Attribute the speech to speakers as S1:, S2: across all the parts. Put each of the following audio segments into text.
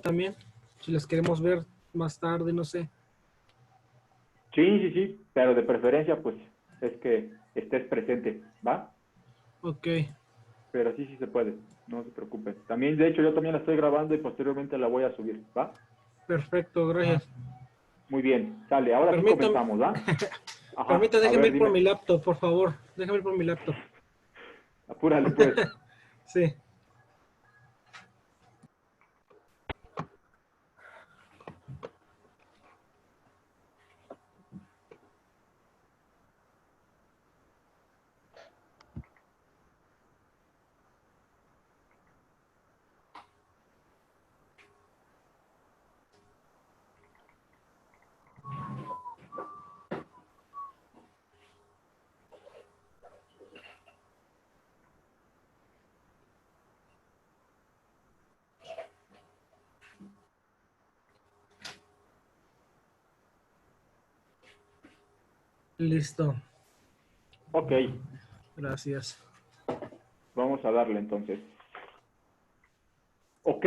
S1: también, si las queremos ver más tarde, no sé.
S2: Sí, sí, sí, pero de preferencia, pues, es que estés presente, ¿va?
S1: Ok,
S2: Pero sí, sí se puede, no se preocupen. También, de hecho, yo también la estoy grabando y posteriormente la voy a subir, ¿va?
S1: perfecto, gracias.
S2: Muy bien, sale, ahora sí
S1: Permítame,
S2: comenzamos, ¿va? Ajá,
S1: permítame,
S2: a
S1: déjeme
S2: ver,
S1: ir por
S2: dime,
S1: mi laptop, por favor. Déjame ir por mi laptop.
S2: apúrale, pues.
S1: Sí, listo.
S2: Ok,
S1: Gracias.
S2: vamos a darle entonces. Ok,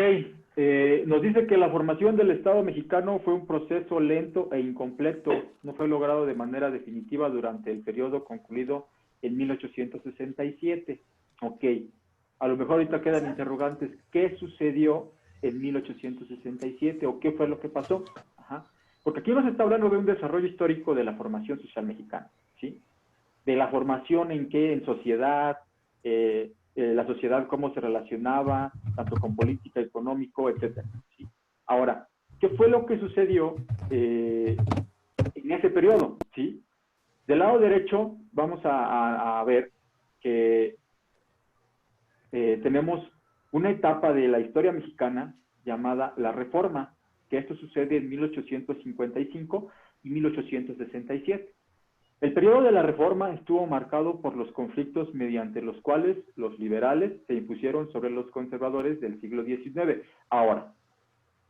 S2: nos dice que la formación del Estado mexicano fue un proceso lento e incompleto, no fue logrado de manera definitiva durante el periodo concluido en 1867. Ok, a lo mejor ahorita quedan interrogantes, ¿qué sucedió en 1867 o qué fue lo que pasó? Ajá. Porque aquí nos está hablando de un desarrollo histórico de la formación social mexicana, ¿sí? De la formación en qué, en sociedad, la sociedad cómo se relacionaba, tanto con política, económico, etcétera. ¿Sí? Ahora, ¿qué fue lo que sucedió en ese periodo? ¿Sí? Del lado derecho vamos a ver que tenemos una etapa de la historia mexicana llamada la Reforma, que esto sucede en 1855 y 1867. El periodo de la Reforma estuvo marcado por los conflictos mediante los cuales los liberales se impusieron sobre los conservadores del siglo XIX. Ahora,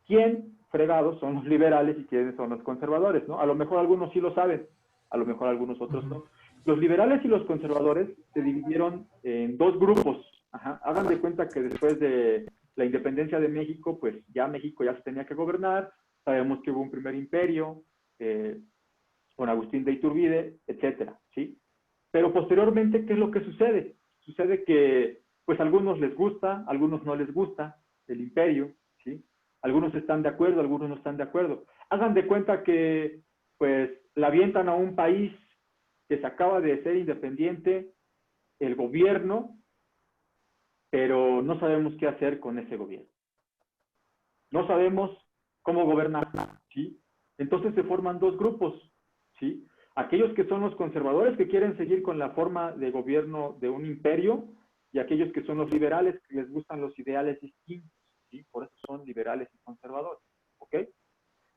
S2: ¿quién fregados son los liberales y quiénes son los conservadores? ¿No? A lo mejor algunos sí lo saben, a lo mejor algunos otros no. Los liberales y los conservadores se dividieron en dos grupos. Ajá. Hagan de cuenta que después de la independencia de México, pues ya México ya se tenía que gobernar. Sabemos que hubo un primer imperio, con Agustín de Iturbide, etcétera, ¿sí? Pero posteriormente, ¿qué es lo que sucede? Sucede que, pues a algunos les gusta, a algunos no les gusta el imperio, ¿sí? Algunos están de acuerdo, algunos no están de acuerdo. Hagan de cuenta que, pues, la avientan a un país que se acaba de ser independiente, el gobierno, pero no sabemos qué hacer con ese gobierno. No sabemos cómo gobernar, ¿sí? Entonces se forman dos grupos, ¿sí? Aquellos que son los conservadores que quieren seguir con la forma de gobierno de un imperio y aquellos que son los liberales que les gustan los ideales distintos, ¿sí? Por eso son liberales y conservadores, ¿ok?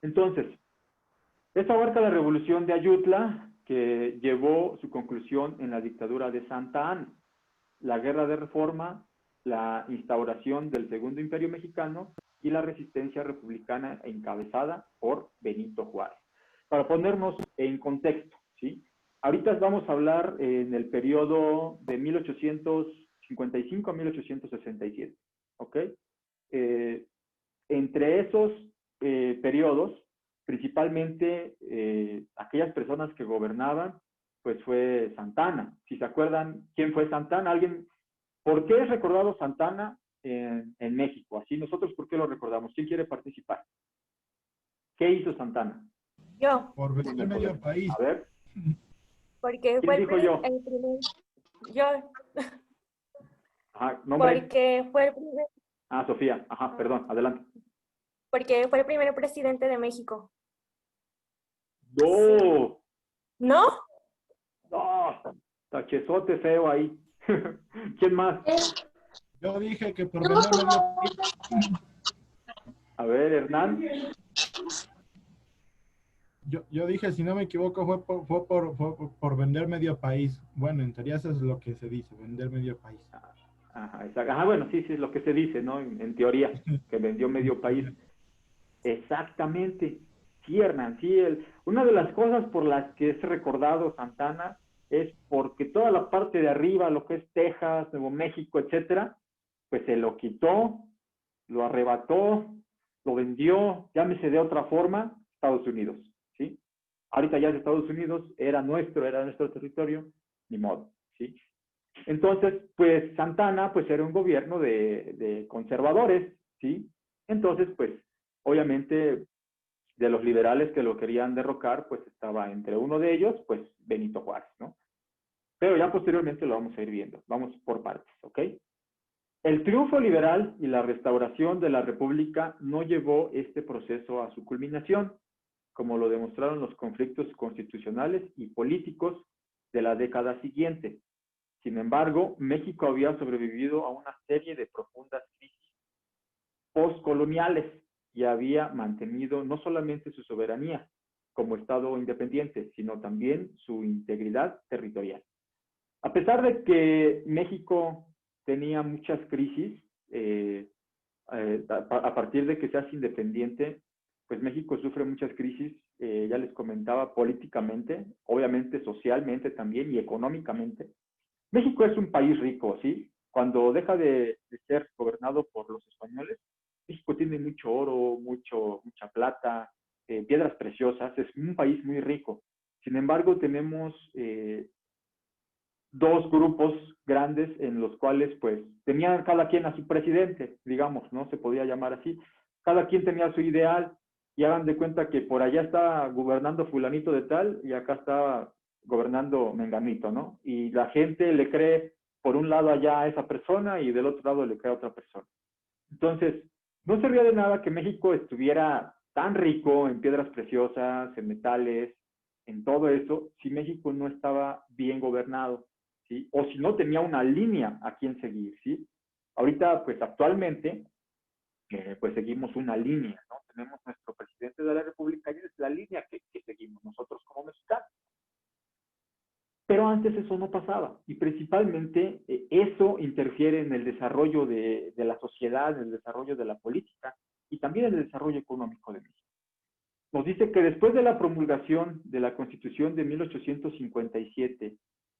S2: Entonces, esta abarca la revolución de Ayutla que llevó su conclusión en la dictadura de Santa Anna, la guerra de reforma, la instauración del Segundo Imperio Mexicano y la resistencia republicana encabezada por Benito Juárez. Para ponernos en contexto, ¿sí? Ahorita vamos a hablar en el periodo de 1855 a 1867, ¿ok? Eh, Entre esos periodos, principalmente aquellas personas que gobernaban, pues fue Santana. Si se acuerdan quién fue Santana, alguien, ¿por qué es recordado Santana en México? Así nosotros, ¿por qué lo recordamos? ¿Quién quiere participar? ¿Qué hizo Santana?
S3: Yo,
S4: Por
S2: En
S4: vender
S2: el
S4: medio
S2: poder.
S4: país.
S2: A ver,
S3: porque
S2: ¿quién
S3: fue
S2: dijo yo?
S3: el primer, yo,
S2: Ajá, nombre.
S3: porque fue el primer,
S2: Ah, Sofía. Ajá, perdón, adelante.
S3: porque fue el primer presidente de México. Sí.
S2: ¡No!
S3: ¿No?
S2: ¡No! Tachezote feo ahí. ¿Quién más?
S4: Yo dije que por vender medio país.
S2: A ver, Hernán.
S4: Yo dije, si no me equivoco, fue por vender medio país. Bueno, en teoría eso es lo que se dice, vender medio país.
S2: Ajá, exacto. Ajá, bueno, sí, sí, es lo que se dice, ¿no? En teoría, que vendió medio país. Exactamente. Sí, Hernán, sí. Una de las cosas por las que es recordado Santana es porque toda la parte de arriba, lo que es Texas, Nuevo México, etcétera, pues se lo quitó, lo arrebató, lo vendió, llámese de otra forma, Estados Unidos, ¿sí? Ahorita ya es Estados Unidos, era nuestro territorio, ni modo, ¿sí? Entonces, pues Santana, pues era un gobierno de conservadores, ¿sí? Entonces, pues, obviamente, de los liberales que lo querían derrocar, pues estaba entre uno de ellos, pues Benito Juárez, ¿no? Pero ya posteriormente lo vamos a ir viendo, vamos por partes, ¿ok? El triunfo liberal y la restauración de la República no llevó este proceso a su culminación, como lo demostraron los conflictos constitucionales y políticos de la década siguiente. Sin embargo, México había sobrevivido a una serie de profundas crisis postcoloniales y había mantenido no solamente su soberanía como Estado independiente, sino también su integridad territorial. A pesar de que México tenía muchas crisis, a partir de que se hace independiente, pues México sufre muchas crisis, ya les comentaba, políticamente, obviamente socialmente también y económicamente. México es un país rico, ¿sí? Cuando deja de ser gobernado por los españoles, México tiene mucho oro, mucha plata, piedras preciosas, es un país muy rico. Sin embargo, tenemos dos grupos grandes en los cuales, pues, tenían cada quien a su presidente, digamos, ¿no? Se podía llamar así. Cada quien tenía su ideal y hagan de cuenta que por allá está gobernando fulanito de tal y acá está gobernando menganito, ¿no? Y la gente le cree por un lado allá a esa persona y del otro lado le cree a otra persona. Entonces, no servía de nada que México estuviera tan rico en piedras preciosas, en metales, en todo eso, si México no estaba bien gobernado, ¿sí? O si no tenía una línea a quien seguir, ¿sí? Ahorita, pues actualmente, pues seguimos una línea, ¿no? Tenemos nuestro presidente de la República y es la línea que seguimos nosotros como mexicanos. Pero antes eso no pasaba y principalmente eso interfiere en el desarrollo de la sociedad, en el desarrollo de la política y también en el desarrollo económico de México. Nos dice que después de la promulgación de la Constitución de 1857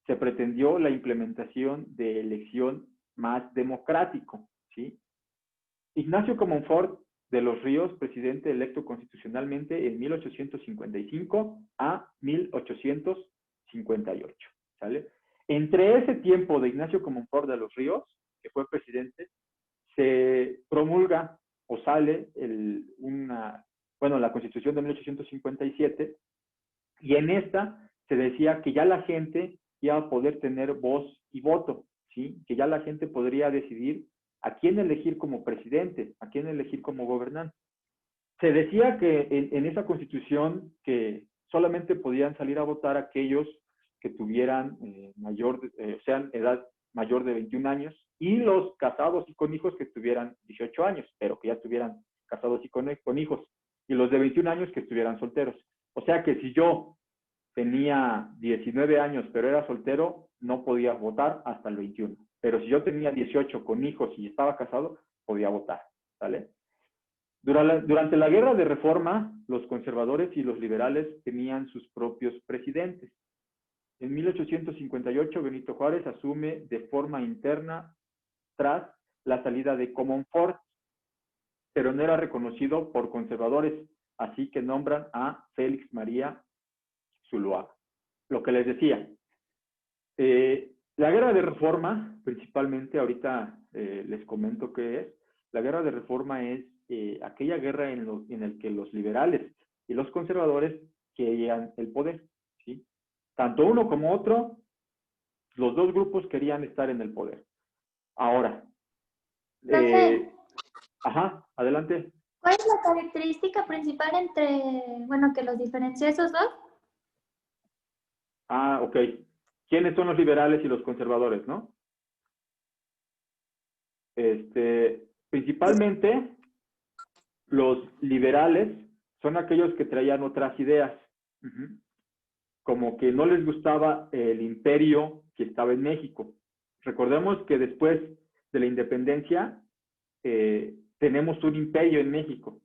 S2: se pretendió la implementación de elección más democrático, ¿sí? Ignacio Comonfort de los Ríos, presidente electo constitucionalmente en 1855 a 1858, ¿sale? Entre ese tiempo de Ignacio Comonfort de los Ríos, que fue presidente, se promulga o sale la Constitución de 1857, y en esta se decía que ya la gente iba a poder tener voz y voto, ¿sí? Que ya la gente podría decidir a quién elegir como presidente, a quién elegir como gobernante. Se decía que en esa Constitución que solamente podían salir a votar aquellos que tuvieran sean edad mayor de 21 años y los casados y con hijos que tuvieran 18 años, pero que ya estuvieran casados y con hijos, y los de 21 años que estuvieran solteros. O sea que si yo tenía 19 años pero era soltero, no podía votar hasta el 21. Pero si yo tenía 18 con hijos y estaba casado, podía votar, ¿vale? Durante la Guerra de Reforma, los conservadores y los liberales tenían sus propios presidentes. En 1858, Benito Juárez asume de forma interna tras la salida de Comonfort, pero no era reconocido por conservadores, así que nombran a Félix María Zuluaga. Lo que les decía, la Guerra de Reforma, principalmente, ahorita les comento qué es. La Guerra de Reforma es aquella guerra en la que los liberales y los conservadores querían el poder, ¿sí? Tanto uno como otro, los dos grupos querían estar en el poder. Ahora, adelante.
S5: ¿Cuál es la característica principal que los diferencia esos dos?
S2: Ok. ¿Quiénes son los liberales y los conservadores, no? Principalmente, los liberales son aquellos que traían otras ideas. Como que no les gustaba el imperio que estaba en México. Recordemos que después de la independencia, tenemos un imperio en México.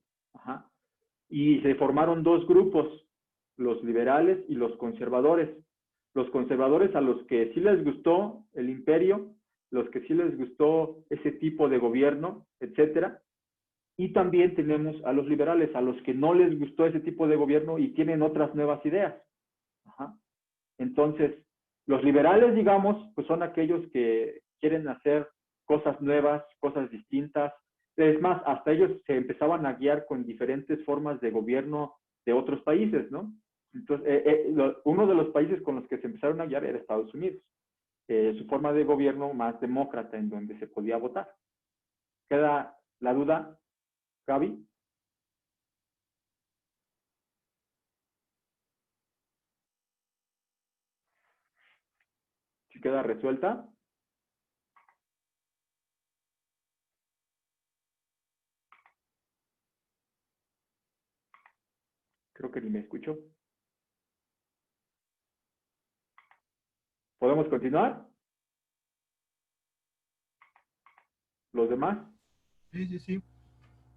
S2: Y se formaron dos grupos, los liberales y los conservadores. Los conservadores a los que sí les gustó el imperio, los que sí les gustó ese tipo de gobierno, etcétera, Y también tenemos a los liberales, a los que no les gustó ese tipo de gobierno y tienen otras nuevas ideas. Ajá. Entonces, los liberales, digamos, pues son aquellos que quieren hacer cosas nuevas, cosas distintas. Es más, hasta ellos se empezaban a guiar con diferentes formas de gobierno de otros países, ¿no? Entonces, uno de los países con los que se empezaron a guiar era Estados Unidos. Su forma de gobierno más demócrata, en donde se podía votar. ¿Queda la duda, Gaby? ¿Sí queda resuelta? Creo que ni me escuchó. ¿Podemos continuar? ¿Los demás?
S4: Sí, sí, sí.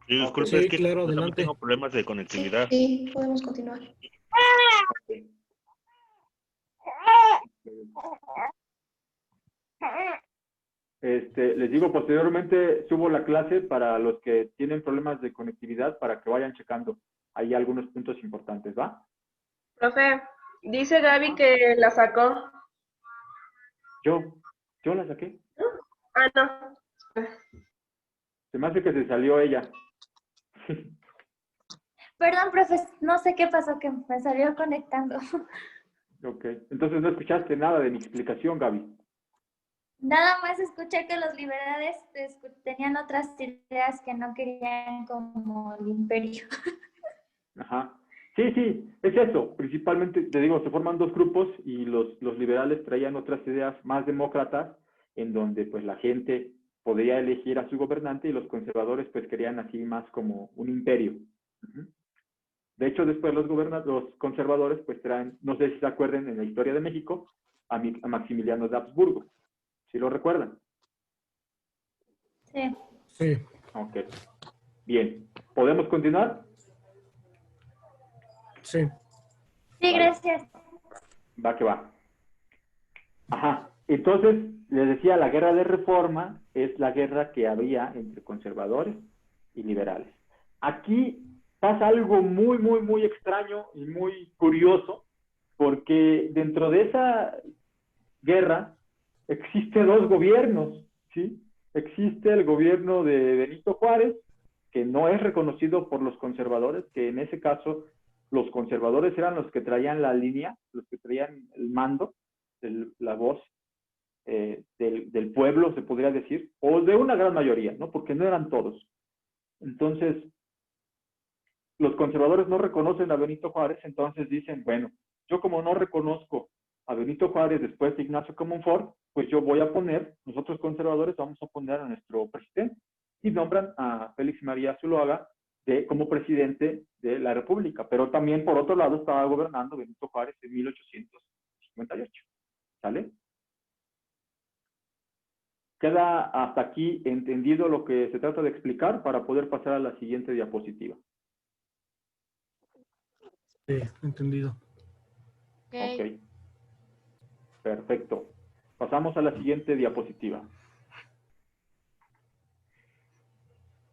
S6: Sí, disculpe,
S1: Sí,
S6: es que
S1: claro,
S6: yo también
S1: adelante.
S6: tengo problemas de
S7: Sí,
S6: conectividad.
S7: sí, podemos continuar.
S2: Les digo, posteriormente subo la clase para los que tienen problemas de conectividad para que vayan checando. Hay algunos puntos importantes, ¿va?
S8: Profe, dice Gaby que la sacó.
S2: Yo la saqué.
S8: Ah, no.
S2: Se me hace que se salió ella.
S5: Perdón, profe, no sé qué pasó, que me salió conectando.
S2: Ok. Entonces no escuchaste nada de mi explicación, Gaby.
S5: Nada más escuché que los liberales tenían otras ideas que no querían como el imperio.
S2: Ajá. Sí, sí, es eso. Principalmente, te digo, se forman dos grupos y los liberales traían otras ideas más demócratas, en donde pues la gente podría elegir a su gobernante y los conservadores pues querían así más como un imperio. Ujú. De hecho, después los conservadores pues traen, no sé si se acuerdan en la historia de México, a Maximiliano de Habsburgo. ¿Sí lo recuerdan?
S5: Sí.
S1: Sí.
S2: Ok. Bien. ¿Podemos continuar?
S1: Sí.
S5: Sí,
S2: Vale.
S5: gracias.
S2: Va que va. Ajá. Entonces, les decía, la guerra de reforma es la guerra que había entre conservadores y liberales. Aquí pasa algo muy, muy, muy extraño y muy curioso, porque dentro de esa guerra existe dos gobiernos, ¿sí? Existe el gobierno de Benito Juárez, que no es reconocido por los conservadores, que en ese caso los conservadores eran los que traían la línea, los que traían el mando, la voz del pueblo, se podría decir, o de una gran mayoría, ¿no? Porque no eran todos. Entonces, los conservadores no reconocen a Benito Juárez, entonces dicen, bueno, yo como no reconozco a Benito Juárez después de Ignacio Comonfort, pues yo voy a poner, nosotros conservadores vamos a poner a nuestro presidente, y nombran a Félix María Zuluaga como presidente de la República, pero también por otro lado estaba gobernando Benito Juárez en 1858, ¿sale? ¿Queda hasta aquí entendido lo que se trata de explicar para poder pasar a la siguiente diapositiva?
S1: Sí, entendido.
S2: Ok. Perfecto. Pasamos a la siguiente diapositiva.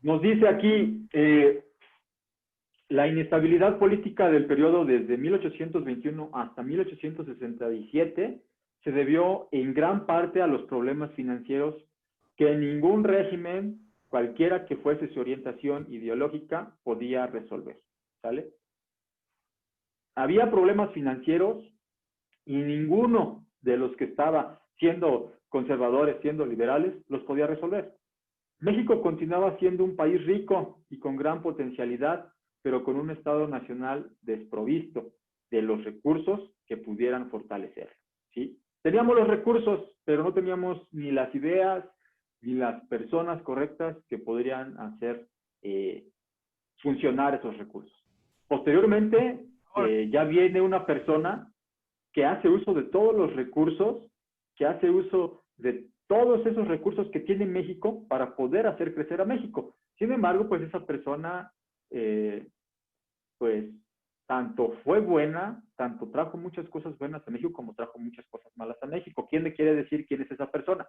S2: Nos dice aquí, la inestabilidad política del periodo desde 1821 hasta 1867 se debió en gran parte a los problemas financieros que ningún régimen, cualquiera que fuese su orientación ideológica, podía resolver. ¿Sale? Había problemas financieros y ninguno de los que estaba siendo conservadores, siendo liberales, los podía resolver. México continuaba siendo un país rico y con gran potencialidad, pero con un Estado nacional desprovisto de los recursos que pudieran fortalecer, ¿sí? Teníamos los recursos, pero no teníamos ni las ideas ni las personas correctas que podrían hacer funcionar esos recursos. Posteriormente, ya viene una persona que hace uso de todos los recursos, que hace uso de todos esos recursos que tiene México para poder hacer crecer a México. Sin embargo, pues esa persona, pues, tanto fue buena, tanto trajo muchas cosas buenas a México, como trajo muchas cosas malas a México. ¿Quién me quiere decir quién es esa persona?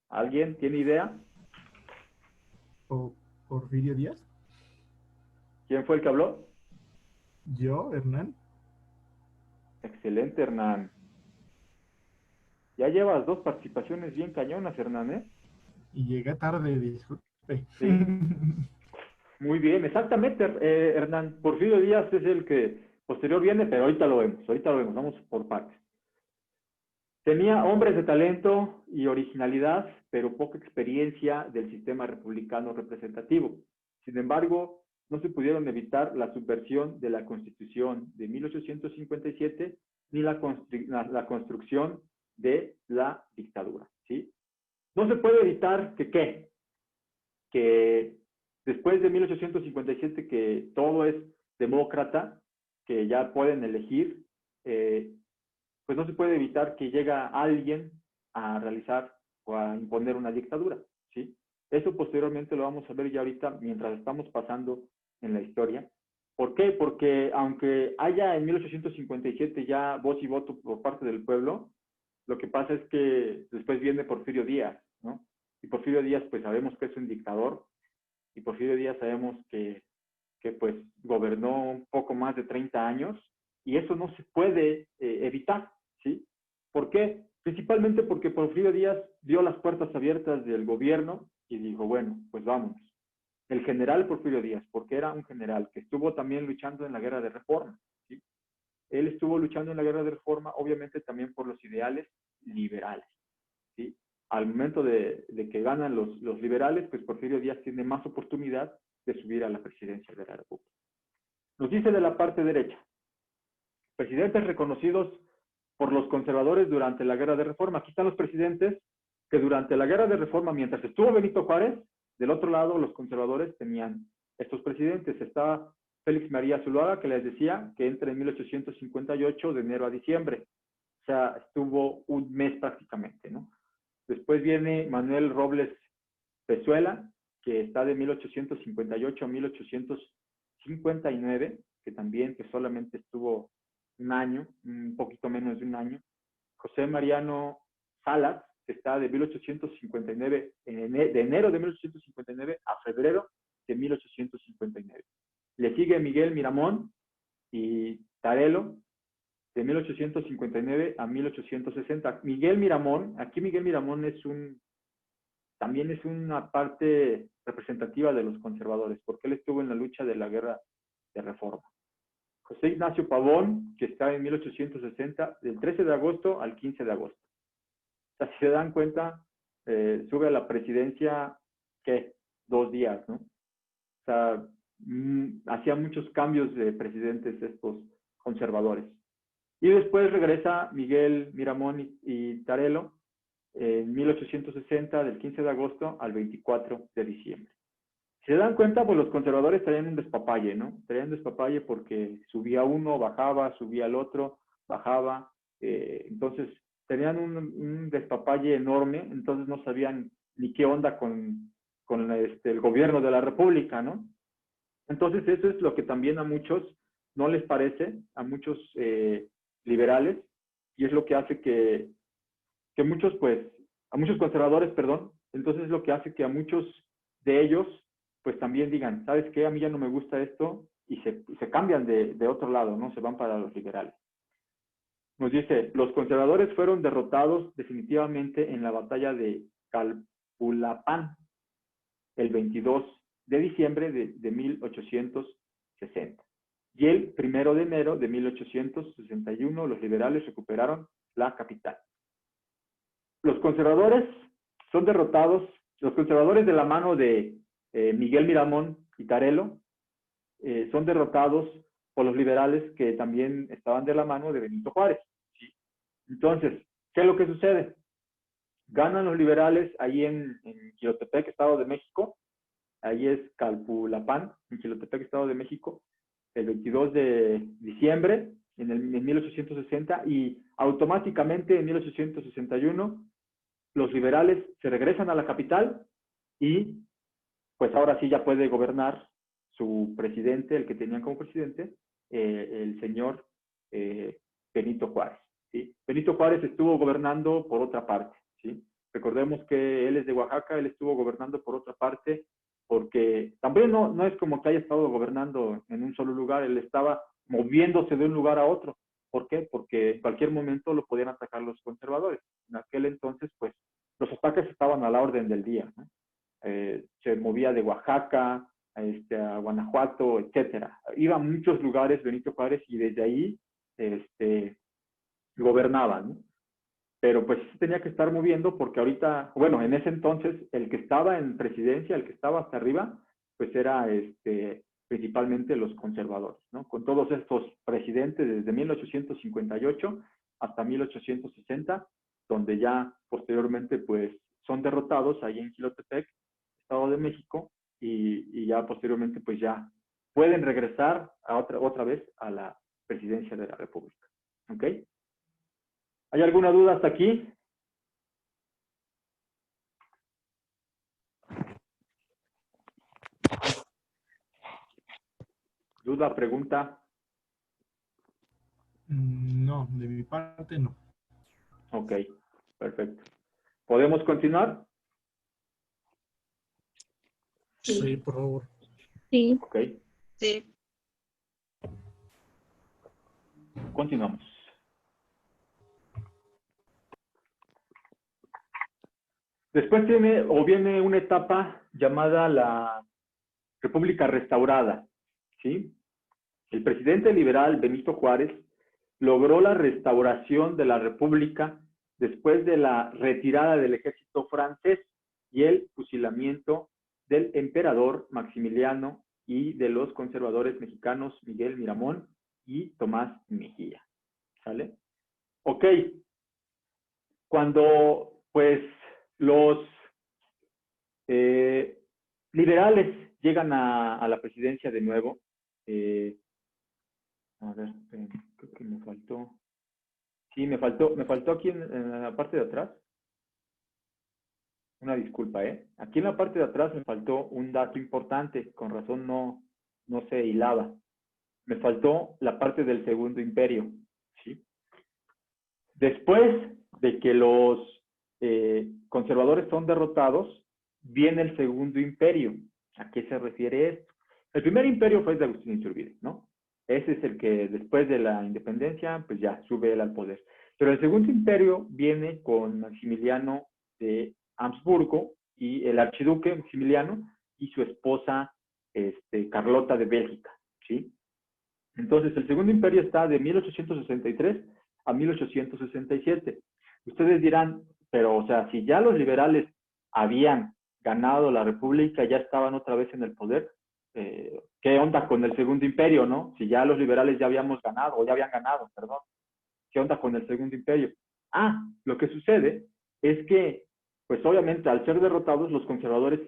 S2: ¿Alguien tiene idea?
S4: Porfirio Díaz.
S2: ¿Quién fue el que habló?
S4: Yo, Hernán.
S2: Excelente, Hernán. Ya llevas 2 participaciones bien cañonas, Hernán, ¿eh?
S4: Y llegué tarde, disculpe.
S2: Sí. Muy bien, exactamente, Hernán. Porfirio Díaz es el que posterior viene, pero ahorita lo vemos, vamos por partes. Tenía hombres de talento y originalidad, pero poca experiencia del sistema republicano representativo. Sin embargo, no se pudieron evitar la subversión de la Constitución de 1857 ni la construcción de la dictadura, ¿sí? No se puede evitar que después de 1857, que todo es demócrata, que ya pueden elegir, pues no se puede evitar que llega alguien a realizar o a imponer una dictadura, ¿sí? Eso posteriormente lo vamos a ver ya ahorita mientras estamos pasando en la historia. ¿Por qué? Porque aunque haya en 1857 ya voz y voto por parte del pueblo, lo que pasa es que después viene Porfirio Díaz, ¿no? Y Porfirio Díaz, pues sabemos que es un dictador, y Porfirio Díaz sabemos que pues gobernó un poco más de 30 años, y eso no se puede evitar, ¿sí? ¿Por qué? Principalmente porque Porfirio Díaz dio las puertas abiertas del gobierno y dijo, bueno, pues vámonos. El general Porfirio Díaz, porque era un general que estuvo también luchando en la guerra de reforma, ¿sí? Él estuvo luchando en la guerra de reforma, obviamente también por los ideales liberales, ¿sí? Al momento de que ganan los liberales, pues Porfirio Díaz tiene más oportunidad de subir a la presidencia de la República. Nos dice de la parte derecha, presidentes reconocidos por los conservadores durante la guerra de reforma. Aquí están los presidentes que durante la guerra de reforma, mientras estuvo Benito Juárez, del otro lado los conservadores tenían estos presidentes. Está Félix María Zuluaga, que les decía que entra en 1858 de enero a diciembre. O sea, estuvo un mes prácticamente, ¿no? Después viene Manuel Robles Pezuela, que está de 1858 a 1859, que también que solamente estuvo un año, un poquito menos de un año. José Mariano Salas, que está de 1859, de enero de 1859 a febrero de 1859. Le sigue Miguel Miramón y Tarelo, de 1859 a 1860. Miguel Miramón, aquí Miguel Miramón también es una parte representativa de los conservadores, porque él estuvo en la lucha de la guerra de reforma. José Ignacio Pavón, que está en 1860, del 13 de agosto al 15 de agosto. O sea, si se dan cuenta, sube a la presidencia, ¿qué? 2 días, ¿no? O sea, hacía muchos cambios de presidentes estos conservadores. Y después regresa Miguel Miramón y Tarelo en 1860, del 15 de agosto al 24 de diciembre. Si se dan cuenta, pues los conservadores traían un despapalle, ¿no? Traían un despapalle porque subía uno, bajaba, subía el otro, bajaba. Entonces, tenían un despapalle enorme, entonces no sabían ni qué onda con el gobierno de la República, ¿no? Entonces, eso es lo que también a muchos no les parece, a muchos liberales, y es lo que hace que muchos, pues, a muchos conservadores, perdón, entonces es lo que hace que a muchos de ellos, pues también digan, ¿sabes qué? A mí ya no me gusta esto, y se cambian de otro lado, ¿no? Se van para los liberales. Nos dice, los conservadores fueron derrotados definitivamente en la batalla de Calpulapán, el 22 de diciembre de 1860. Y el 1 de enero de 1861, los liberales recuperaron la capital. Los conservadores son derrotados, los conservadores de la mano de Miguel Miramón y Tarelo son derrotados por los liberales que también estaban de la mano de Benito Juárez, ¿sí? Entonces, ¿qué es lo que sucede? Ganan los liberales ahí en Quilotepec, Estado de México, ahí es Calpulapán, en Quilotepec, Estado de México, el 22 de diciembre en 1860, y automáticamente en 1861 los liberales se regresan a la capital y pues ahora sí ya puede gobernar su presidente, el que tenían como presidente, el señor Benito Juárez, ¿sí? Benito Juárez estuvo gobernando por otra parte, ¿sí? Recordemos que él es de Oaxaca, él estuvo gobernando por otra parte, porque también no es como que haya estado gobernando en un solo lugar, él estaba moviéndose de un lugar a otro. ¿Por qué? Porque en cualquier momento lo podían atacar los conservadores. En aquel entonces, pues, los ataques estaban a la orden del día, ¿no? Se movía de Oaxaca a Guanajuato, etcétera. Iba a muchos lugares Benito Juárez y desde ahí gobernaba, ¿no? Pero pues se tenía que estar moviendo porque ahorita, bueno, en ese entonces el que estaba en presidencia, el que estaba hasta arriba, pues era principalmente los conservadores, ¿no? Con todos estos presidentes desde 1858 hasta 1860, donde ya posteriormente pues son derrotados ahí en Jilotepec, Estado de México, y ya posteriormente pues ya pueden regresar a otra vez a la presidencia de la República. ¿Ok? ¿Hay alguna duda hasta aquí? ¿Duda, pregunta?
S4: No, de mi parte no.
S2: Ok, perfecto. ¿Podemos continuar?
S1: Sí, por favor.
S5: Sí.
S2: Ok,
S8: Sí.
S2: continuamos. Después viene una etapa llamada la República Restaurada, ¿sí? El presidente liberal Benito Juárez logró la restauración de la República después de la retirada del ejército francés y el fusilamiento del emperador Maximiliano y de los conservadores mexicanos Miguel Miramón y Tomás Mejía. ¿Sale? Ok. Cuando, pues, los liberales llegan a la presidencia de nuevo, a ver, creo que me faltó. Sí, me faltó aquí en la parte de atrás. Una disculpa, ¿eh? Aquí en la parte de atrás me faltó un dato importante, con razón no se hilaba. Me faltó la parte del Segundo Imperio, ¿sí? Después de que los conservadores son derrotados, viene el Segundo Imperio. ¿A qué se refiere esto? El primer imperio fue el de Agustín Iturbide, ¿no? Ese es el que después de la independencia, pues ya sube él al poder. Pero el Segundo Imperio viene con Maximiliano de Habsburgo y el archiduque Maximiliano y su esposa Carlota de Bélgica, ¿sí? Entonces, el Segundo Imperio está de 1863 a 1867. Ustedes dirán, pero, o sea, si ya los liberales habían ganado la República, ya estaban otra vez en el poder, ¿qué onda con el Segundo Imperio, no? Si ya los liberales ya habíamos ganado, o ya habían ganado, perdón. ¿Qué onda con el Segundo Imperio? Lo que sucede es que, pues obviamente, al ser derrotados, los conservadores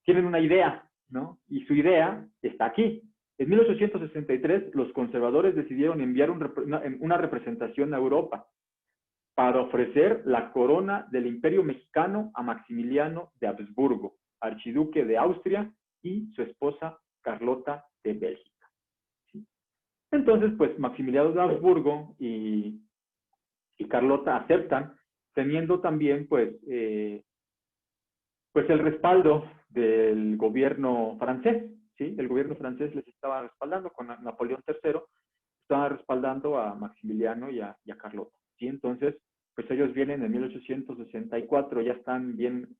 S2: tienen una idea, ¿no? Y su idea está aquí. En 1863, los conservadores decidieron enviar una representación a Europa para ofrecer la corona del Imperio Mexicano a Maximiliano de Habsburgo, archiduque de Austria, y su esposa Carlota de Bélgica. ¿Sí? Entonces, pues Maximiliano de Habsburgo y Carlota aceptan, teniendo también, pues el respaldo del gobierno francés, ¿sí? El gobierno francés les estaba respaldando con Napoleón III, estaba respaldando a Maximiliano y a Carlota, ¿sí? Entonces, pues ellos vienen en 1864, ya están bien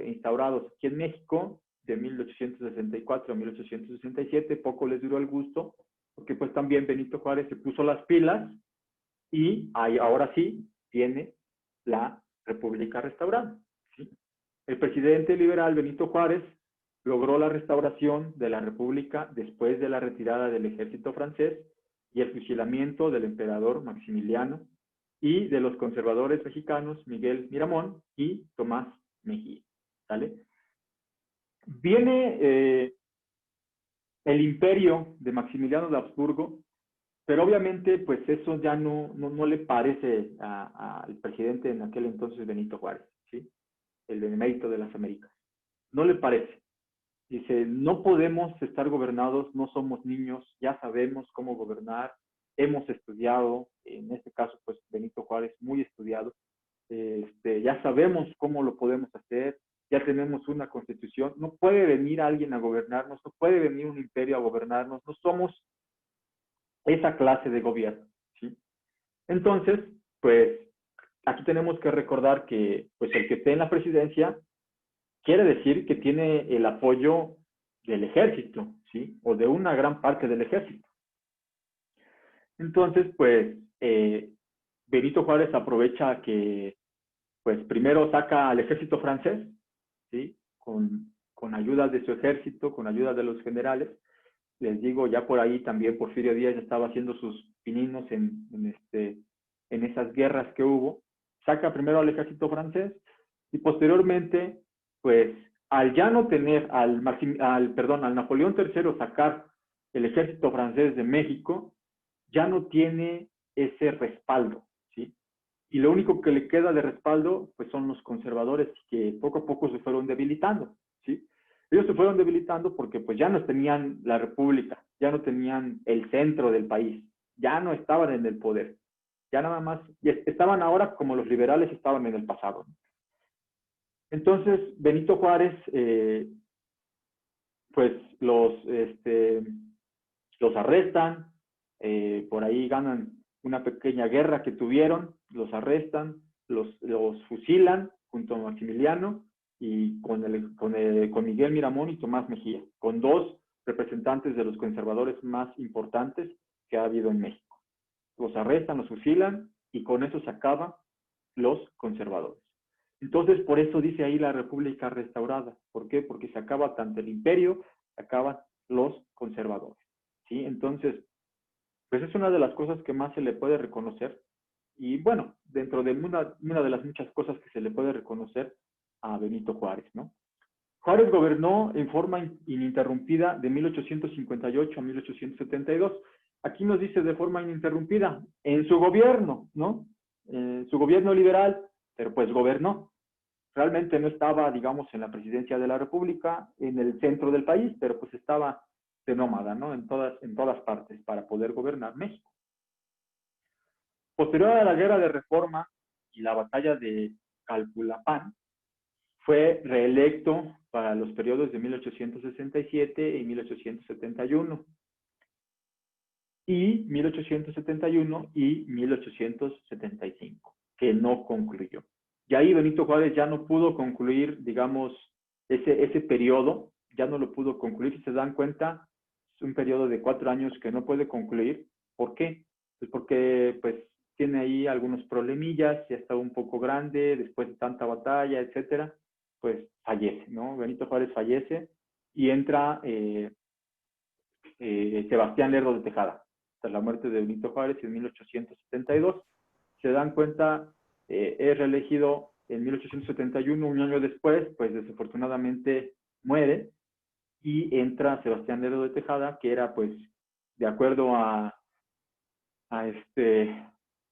S2: instaurados aquí en México, de 1864 a 1867, poco les duró el gusto, porque pues también Benito Juárez se puso las pilas y ahora sí viene la República Restaurada, ¿sí? El presidente liberal Benito Juárez logró la restauración de la República después de la retirada del ejército francés y el fusilamiento del emperador Maximiliano y de los conservadores mexicanos Miguel Miramón y Tomás Mejía. ¿Sale? Viene el imperio de Maximiliano de Habsburgo, pero obviamente pues eso ya no le parece al presidente en aquel entonces Benito Juárez, ¿sí? El emérito de las Américas. No le parece. Dice, no podemos estar gobernados, no somos niños, ya sabemos cómo gobernar, hemos estudiado, en este caso pues Benito Juárez muy estudiado, ya sabemos cómo lo podemos hacer, ya tenemos una constitución, no puede venir alguien a gobernarnos, no puede venir un imperio a gobernarnos, no somos esa clase de gobierno, ¿sí? Entonces, pues, aquí tenemos que recordar que, pues, el que esté en la presidencia quiere decir que tiene el apoyo del ejército, ¿sí? O de una gran parte del ejército. Entonces, pues, Benito Juárez aprovecha que, pues, primero saca al ejército francés, ¿sí? Con ayuda de su ejército, con ayuda de los generales. Les digo, ya por ahí también Porfirio Díaz estaba haciendo sus pininos en esas guerras que hubo. Saca primero al ejército francés y posteriormente, pues, al ya no tener al Napoleón III sacar el ejército francés de México, ya no tiene ese respaldo, ¿sí? Y lo único que le queda de respaldo, pues, son los conservadores que poco a poco se fueron debilitando, ¿sí? Ellos se fueron debilitando porque, pues, ya no tenían la república, ya no tenían el centro del país, ya no estaban en el poder, ya nada más, estaban ahora como los liberales estaban en el pasado, ¿no? Entonces, Benito Juárez, pues, los arrestan, por ahí ganan una pequeña guerra que tuvieron, los arrestan, los fusilan junto a Maximiliano y con Miguel Miramón y Tomás Mejía, con dos representantes de los conservadores más importantes que ha habido en México. Los arrestan, los fusilan y con eso se acaban los conservadores. Entonces, por eso dice ahí la República restaurada. ¿Por qué? Porque se acaba tanto el imperio, se acaban los conservadores, ¿sí? Entonces, pues es una de las cosas que más se le puede reconocer. Y bueno, dentro de una de las muchas cosas que se le puede reconocer a Benito Juárez, ¿no? Juárez gobernó en forma ininterrumpida de 1858 a 1872. Aquí nos dice de forma ininterrumpida, en su gobierno, ¿no? Su gobierno liberal, pero pues gobernó. Realmente no estaba, digamos, en la presidencia de la República, en el centro del país, pero pues estaba de nómada, ¿no? En todas partes para poder gobernar México. Posterior a la Guerra de Reforma y la batalla de Calpulapán, fue reelecto para los periodos de 1867 y 1871. Y 1871 y 1875, que no concluyó. Y ahí Benito Juárez ya no pudo concluir, digamos, ese periodo, ya no lo pudo concluir. Si se dan cuenta, es un periodo de 4 años que no puede concluir. ¿Por qué? Pues porque, pues, tiene ahí algunos problemillas, ya está un poco grande, después de tanta batalla, etcétera, pues fallece, ¿no? Benito Juárez fallece y entra Sebastián Lerdo de Tejada, tras la muerte de Benito Juárez en 1872. Se dan cuenta, es reelegido en 1871, un año después, pues desafortunadamente muere, y entra Sebastián Lerdo de Tejada, que era, pues, de acuerdo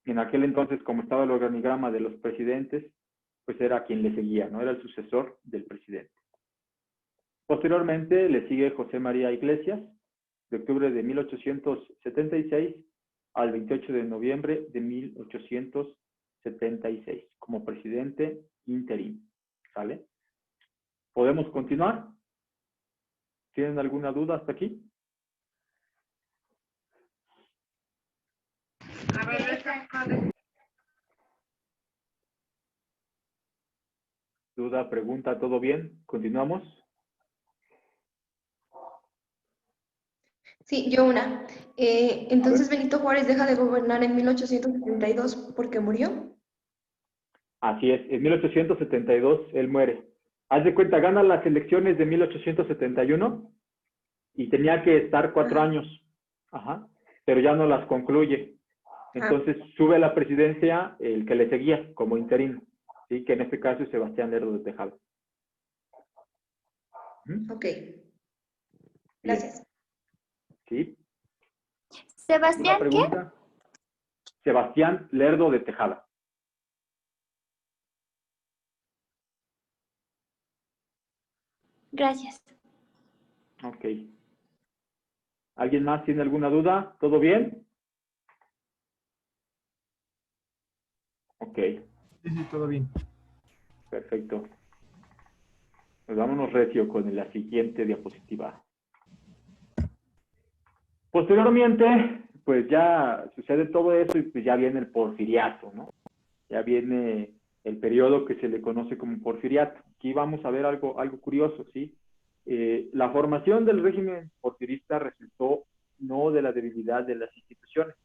S2: en aquel entonces, como estaba el organigrama de los presidentes, pues era quien le seguía, ¿no? Era el sucesor del presidente. Posteriormente le sigue José María Iglesias, de octubre de 1876 al 28 de noviembre de 1876, como presidente interino. ¿Sale? ¿Podemos continuar? ¿Tienen alguna duda hasta aquí?
S8: A ver,
S2: ¿Duda, pregunta, todo bien? ¿Continuamos?
S6: Sí, yo una. Entonces Benito Juárez deja de gobernar en 1872 porque murió.
S2: Así es, en 1872 él muere. Haz de cuenta, gana las elecciones de 1871 y tenía que estar 4 años, pero ya no las concluye. Entonces sube a la presidencia el que le seguía como interino, ¿sí? Que en este caso es Sebastián Lerdo de Tejada.
S6: Ok. Gracias.
S2: ¿Sí?
S5: Sebastián,
S2: ¿Una pregunta? Sebastián Lerdo de Tejada.
S5: gracias.
S2: Ok. ¿Alguien más tiene alguna duda? ¿Todo bien? Ok.
S4: Sí, sí, todo bien.
S2: Perfecto. Pues vámonos recio con la siguiente diapositiva. Posteriormente, pues ya sucede todo eso y pues ya viene el porfiriato, ¿no? Ya viene el periodo que se le conoce como porfiriato. Aquí vamos a ver algo curioso, ¿sí? La formación del régimen porfirista resultó no de la debilidad de las instituciones,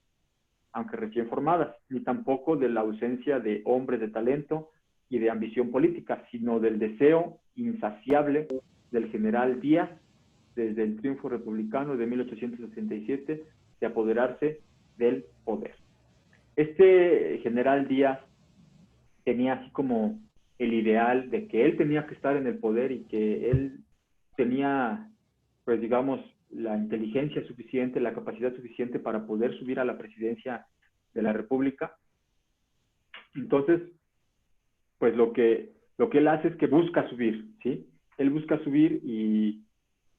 S2: aunque recién formadas, ni tampoco de la ausencia de hombres de talento y de ambición política, sino del deseo insaciable del general Díaz, desde el triunfo republicano de 1867, de apoderarse del poder. Este general Díaz tenía así como el ideal de que él tenía que estar en el poder y que él tenía, pues digamos, la inteligencia suficiente, la capacidad suficiente para poder subir a la presidencia de la República. Entonces, pues lo que él hace es que busca subir, ¿sí? Él busca subir y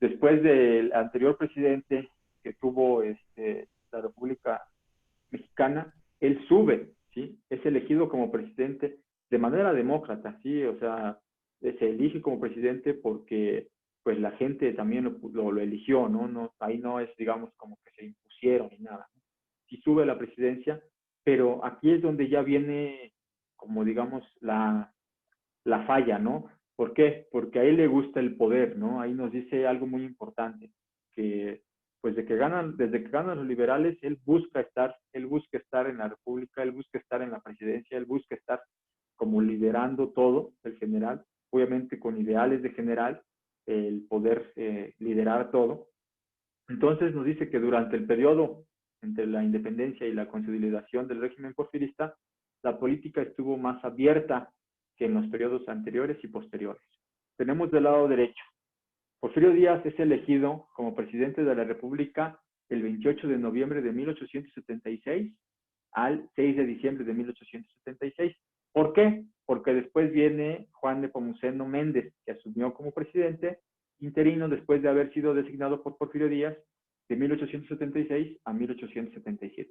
S2: después del anterior presidente que tuvo la República Mexicana, él sube, ¿sí? Es elegido como presidente de manera demócrata, ¿sí? O sea, se elige como presidente porque pues la gente también lo eligió, ¿no? Ahí no es, digamos, como que se impusieron ni nada. Sí sube a la presidencia, pero aquí es donde ya viene, como digamos, la falla, ¿no? ¿Por qué? Porque a él le gusta el poder, ¿no? Ahí nos dice algo muy importante, que pues desde que ganan los liberales, él busca estar en la República, él busca estar en la presidencia, él busca estar como liderando todo, el general, obviamente con ideales de general, el poder liderar todo. Entonces nos dice que durante el periodo entre la independencia y la consolidación del régimen porfirista, la política estuvo más abierta que en los periodos anteriores y posteriores. Tenemos del lado derecho. Porfirio Díaz es elegido como presidente de la República el 28 de noviembre de 1876 al 6 de diciembre de 1876. ¿Por qué? Porque después viene Juan Nepomuceno Méndez, que asumió como presidente interino después de haber sido designado por Porfirio Díaz de 1876 a 1877.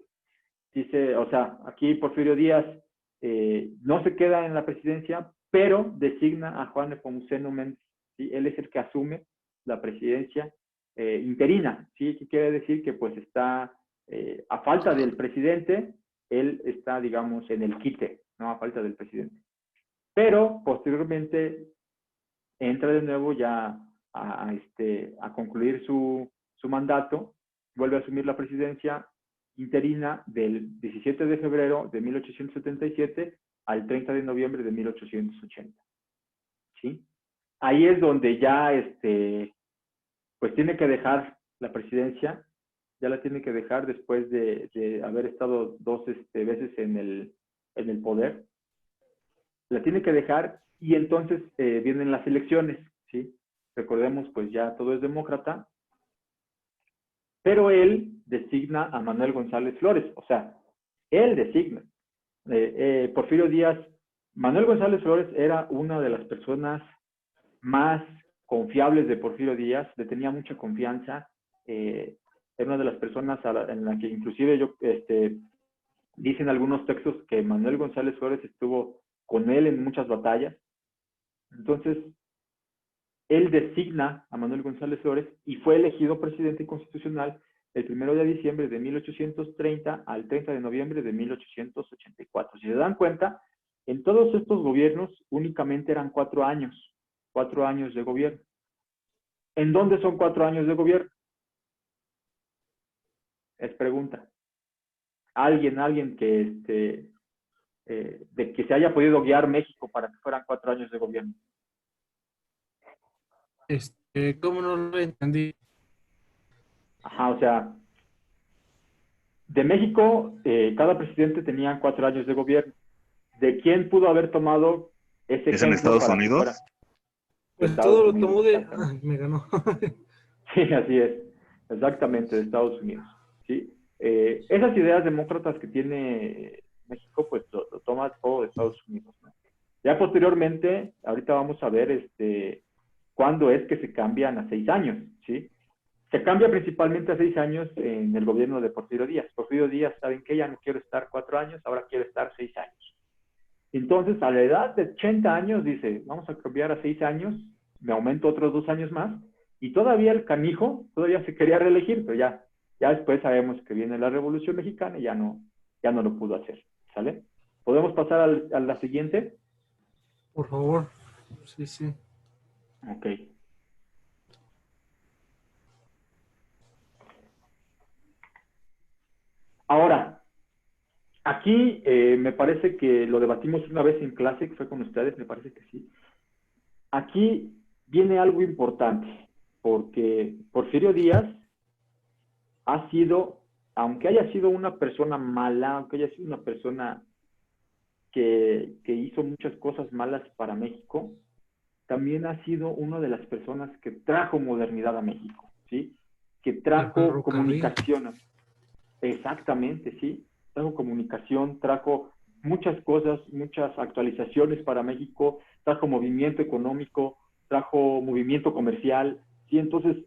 S2: Dice, o sea, aquí Porfirio Díaz no se queda en la presidencia, pero designa a Juan Nepomuceno Méndez, ¿sí? Él es el que asume la presidencia interina, ¿sí? Que quiere decir que pues está, a falta del presidente, él está, digamos, en el quite, ¿no? A falta del presidente. Pero posteriormente entra de nuevo ya a concluir su mandato, vuelve a asumir la presidencia interina del 17 de febrero de 1877 al 30 de noviembre de 1880. ¿Sí? Ahí es donde ya pues tiene que dejar la presidencia, ya la tiene que dejar después de haber estado dos veces en el poder. La tiene que dejar y entonces vienen las elecciones, ¿sí? Recordemos, pues ya todo es demócrata, pero él designa a Manuel González Flores, o sea, él designa. Porfirio Díaz, Manuel González Flores era una de las personas más confiables de Porfirio Díaz, le tenía mucha confianza, era una de las personas en la que inclusive dicen algunos textos que Manuel González Flores estuvo con él en muchas batallas. Entonces, él designa a Manuel González Flores y fue elegido presidente constitucional el 1 de diciembre de 1830 al 30 de noviembre de 1884. Si se dan cuenta, en todos estos gobiernos únicamente eran 4 años de gobierno. ¿En dónde son 4 años de gobierno? Es pregunta. Alguien que de que se haya podido guiar México para que fueran 4 años de gobierno.
S1: ¿Cómo no lo entendí?
S2: Ajá, o sea, de México, cada presidente tenía 4 años de gobierno. ¿De quién pudo haber tomado ese
S7: ¿Es en
S2: ejemplo
S7: Estados
S2: para que
S7: Unidos?
S2: fuera?
S1: Pues
S2: Estados
S1: todo lo
S2: Unidos,
S1: tomó de...
S2: exactamente.
S1: me ganó.
S2: Sí, así es. Exactamente, de Estados Unidos. ¿Sí? Esas ideas demócratas que tiene México, pues lo toma todo de Estados Unidos, ¿no? Ya posteriormente, ahorita vamos a ver cuándo es que se cambian a 6 años, ¿sí? Se cambia principalmente a 6 años en el gobierno de Porfirio Díaz. Porfirio Díaz, ¿saben qué? Ya no quiero estar 4 años, ahora quiero estar 6 años. Entonces, a la edad de 80 años, dice, vamos a cambiar a 6 años, me aumento otros 2 años más, y todavía el canijo, todavía se quería reelegir, pero ya después sabemos que viene la Revolución Mexicana y ya no lo pudo hacer, ¿sale? ¿Podemos pasar a la siguiente?
S1: Por favor. Sí, sí.
S2: Ok. Ahora, aquí me parece que lo debatimos una vez en clase, que fue con ustedes, me parece que sí. Aquí viene algo importante, porque Porfirio Díaz ha sido, aunque haya sido una persona mala, aunque haya sido una persona que hizo muchas cosas malas para México, también ha sido una de las personas que trajo modernidad a México, ¿sí? Que trajo
S1: ferrocarril.
S2: comunicación. Exactamente, sí. Trajo comunicación, trajo muchas cosas, muchas actualizaciones para México, trajo movimiento económico, trajo movimiento comercial, ¿sí? Entonces,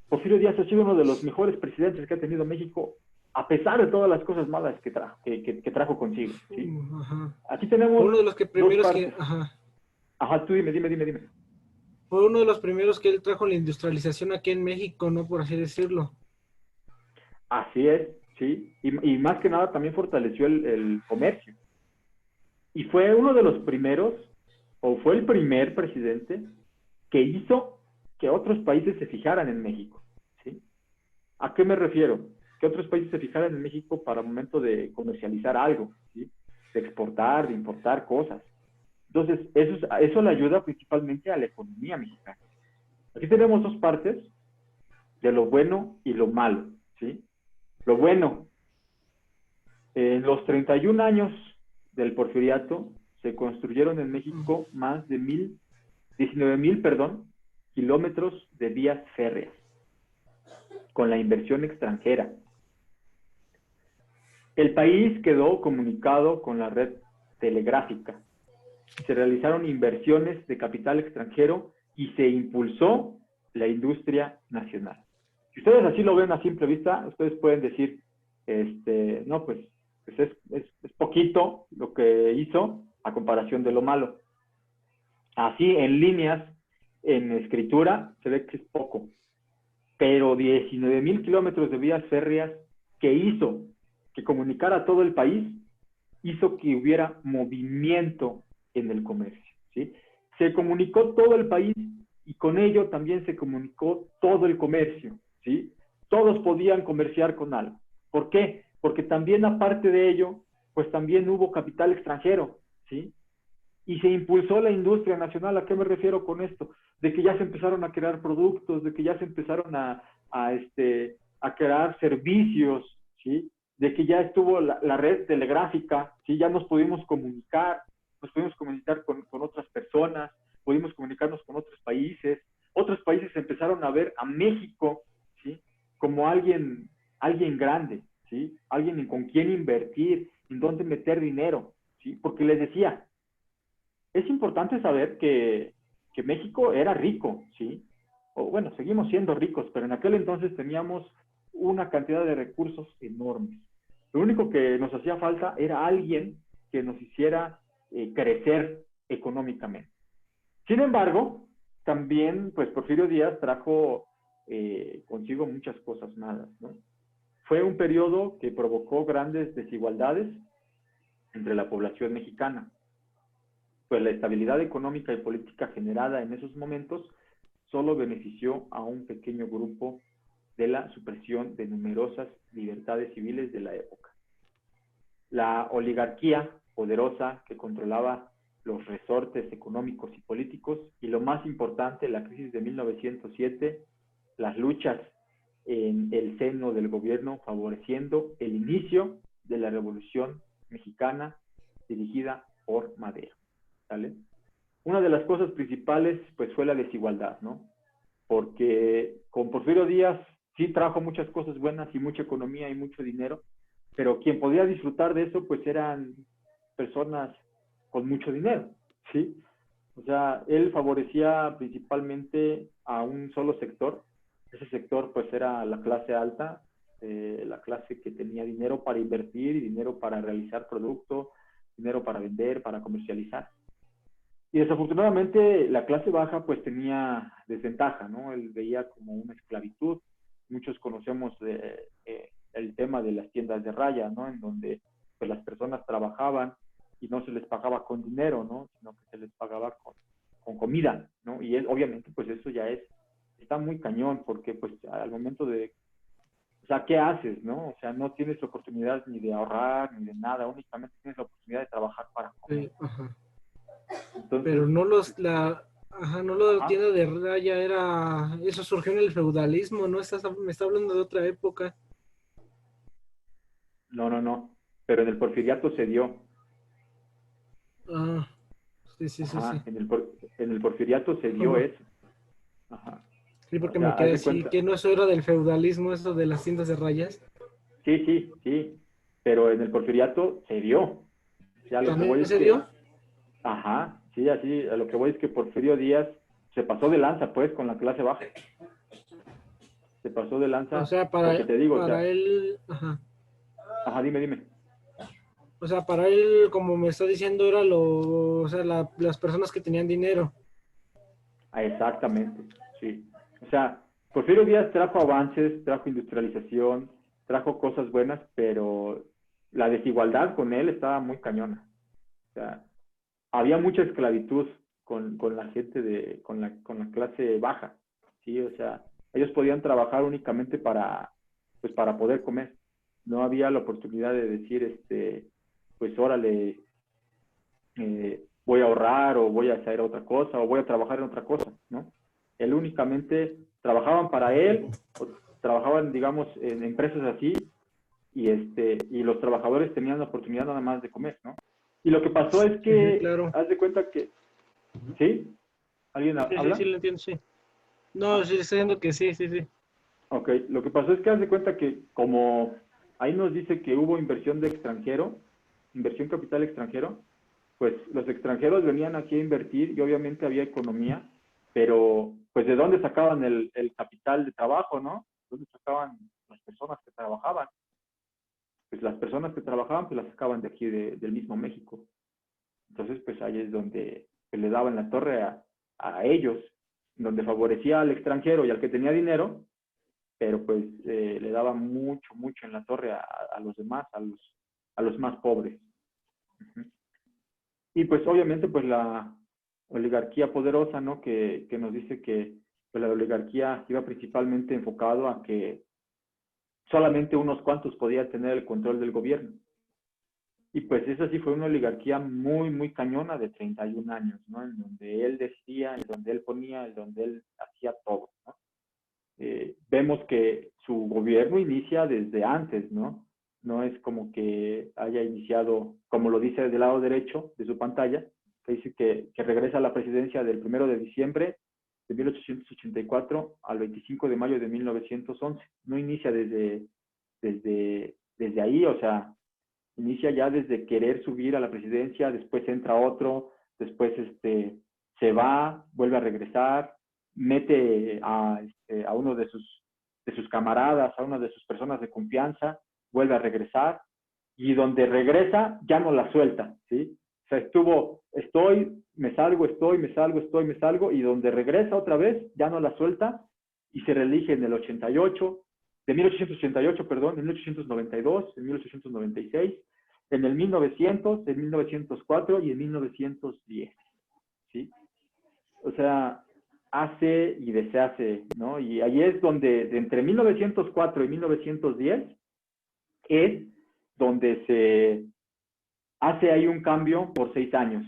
S2: Porfirio Díaz ha sido uno de los mejores presidentes que ha tenido México, a pesar de todas las cosas malas que trajo consigo, ¿sí?
S1: Ajá.
S2: Aquí tenemos
S1: Fue uno de los que primeros
S2: dos
S1: que,
S2: partes.
S1: ajá,
S2: Ajá, tú dime.
S1: fue uno de los primeros que él trajo la industrialización aquí en México, ¿no? Por así decirlo.
S2: Así es, sí. Y más que nada también fortaleció el comercio. Y fue uno de los primeros, o fue el primer presidente que hizo que otros países se fijaran en México, ¿sí? ¿A qué me refiero? Que otros países se fijaran en México para el momento de comercializar algo, ¿sí? De exportar, de importar cosas. Entonces, eso le ayuda principalmente a la economía mexicana. Aquí tenemos dos partes de lo bueno y lo malo, ¿sí? Lo bueno, en los 31 años del porfiriato se construyeron en México más de 19,000 kilómetros de vías férreas con la inversión extranjera. El país quedó comunicado con la red telegráfica. Se realizaron inversiones de capital extranjero y se impulsó la industria nacional. Si ustedes así lo ven a simple vista, ustedes pueden decir, no, pues es poquito lo que hizo a comparación de lo malo. Así, en líneas, en escritura, se ve que es poco. Pero 19,000 kilómetros de vías férreas que hizo que comunicara a todo el país, hizo que hubiera movimiento en el comercio, ¿sí? Se comunicó todo el país y con ello también se comunicó todo el comercio, ¿sí? Todos podían comerciar con algo. ¿Por qué? Porque también aparte de ello, pues también hubo capital extranjero, ¿sí? Y se impulsó la industria nacional. ¿A qué me refiero con esto? De que ya se empezaron a crear productos, de que ya se empezaron a crear servicios, ¿sí? De que ya estuvo la red telegráfica, ¿sí? Ya nos pudimos comunicar con otras personas, pudimos comunicarnos con otros países empezaron a ver a México, ¿sí? Como alguien grande, ¿sí? Alguien con quien invertir, en dónde meter dinero, ¿sí? Porque les decía, es importante saber que México era rico, ¿sí? O bueno, seguimos siendo ricos, pero en aquel entonces teníamos una cantidad de recursos enormes. Lo único que nos hacía falta era alguien que nos hiciera crecer económicamente. Sin embargo, también, pues, Porfirio Díaz trajo consigo muchas cosas malas, ¿no? Fue un periodo que provocó grandes desigualdades entre la población mexicana. Pues la estabilidad económica y política generada en esos momentos solo benefició a un pequeño grupo de la supresión de numerosas libertades civiles de la época. La oligarquía poderosa que controlaba los resortes económicos y políticos, y lo más importante, la crisis de 1907, las luchas en el seno del gobierno favoreciendo el inicio de la Revolución Mexicana dirigida por Madero, ¿vale? Una de las cosas principales, pues, fue la desigualdad, ¿no? Porque con Porfirio Díaz sí trajo muchas cosas buenas y mucha economía y mucho dinero, pero quien podía disfrutar de eso, pues, eran personas con mucho dinero, ¿sí? O sea, él favorecía principalmente a un solo sector. Ese sector, pues, era la clase alta, la clase que tenía dinero para invertir y dinero para realizar producto, dinero para vender, para comercializar. Y desafortunadamente la clase baja pues tenía desventaja, ¿no? Él veía como una esclavitud. Muchos conocemos el tema de las tiendas de raya, ¿no? En donde pues las personas trabajaban y no se les pagaba con dinero, ¿no? Sino que se les pagaba con comida, ¿no? Y obviamente pues eso ya está muy cañón, porque pues al momento de, o sea, ¿qué haces, no? O sea, no tienes la oportunidad ni de ahorrar, ni de nada, únicamente tienes la oportunidad de trabajar para comer.
S1: Ajá.
S2: Entonces,
S1: Pero no no lo de la
S2: Ajá.
S1: tienda de raya eso surgió en el feudalismo, ¿no? Me está hablando de otra época.
S2: no, pero en el porfiriato se dio.
S1: Ah, sí.
S2: Ajá, en el porfiriato se dio
S1: Ajá.
S2: eso. Ajá.
S1: Sí,
S2: O
S1: porque
S2: sea,
S1: me
S2: haz
S1: quedé
S2: de
S1: así,
S2: cuenta.
S1: que no eso era del feudalismo, eso de las tiendas de rayas.
S2: Sí, pero en el porfiriato se dio. Ya lo que voy
S1: ¿También
S2: es
S1: se
S2: que,
S1: dio?
S2: ajá, sí, así, a lo que voy es que Porfirio Díaz se pasó de lanza, pues, con la clase baja. Se pasó de
S1: O
S2: lanza,
S1: sea,
S2: porque te digo, o sea,
S1: él, ajá.
S2: ajá, dime.
S1: O sea, para él, como me está diciendo, era o sea, las personas que tenían dinero.
S2: Ah, exactamente, sí. O sea, Porfirio Díaz trajo avances, trajo industrialización, trajo cosas buenas, pero la desigualdad con él estaba muy cañona. O sea, había mucha esclavitud con la gente con la clase baja, ¿sí? O sea, ellos podían trabajar únicamente pues para poder comer. No había la oportunidad de decir, pues órale, voy a ahorrar o voy a hacer otra cosa o voy a trabajar en otra cosa, ¿no? Él únicamente trabajaban para él o trabajaban, digamos, en empresas así y los trabajadores tenían la oportunidad nada más de comer, ¿no? Y lo que pasó es
S1: Ujú,
S2: que,
S1: claro.
S2: haz de cuenta que, ¿sí? ¿Alguien
S1: Sí,
S2: habla?
S1: lo entiendo, sí. No, sí, estoy diciendo que sí.
S2: Ok, lo que pasó es que haz de cuenta que como ahí nos dice que hubo inversión de extranjero, inversión capital extranjero, pues los extranjeros venían aquí a invertir y obviamente había economía, pero pues ¿de dónde sacaban el capital de trabajo, no? ¿De dónde sacaban las personas que trabajaban? Pues las personas que trabajaban pues las sacaban de aquí, del mismo México. Entonces pues ahí es donde pues, le daban la torre a ellos, donde favorecía al extranjero y al que tenía dinero, pero pues le daba mucho en la torre a los demás, a los más pobres. Y pues obviamente pues la oligarquía poderosa, ¿no? Que nos dice que pues, la oligarquía iba principalmente enfocado a que solamente unos cuantos podían tener el control del gobierno. Y pues esa sí fue una oligarquía muy cañona de 31 años, ¿no? En donde él decidía, en donde él ponía, en donde él hacía todo, ¿no? Vemos que su gobierno inicia desde antes, ¿no? No es como que haya iniciado, como lo dice del lado derecho de su pantalla, que dice que regresa a la presidencia del 1 de diciembre de 1884 al 25 de mayo de 1911. No inicia desde ahí, o sea, inicia ya desde querer subir a la presidencia, después entra otro, después se va, vuelve a regresar, mete a uno de sus camaradas, a una de sus personas de confianza, vuelve a regresar, y donde regresa ya no la suelta, ¿sí? O sea, me salgo, y donde regresa otra vez ya no la suelta, y se reelige en el 1888, perdón, en 1892, en 1896, en el 1900, en 1904 y en 1910, ¿sí? O sea, hace y deshace, ¿no? Y ahí es donde, entre 1904 y 1910, es donde se hace ahí un cambio por 6 años.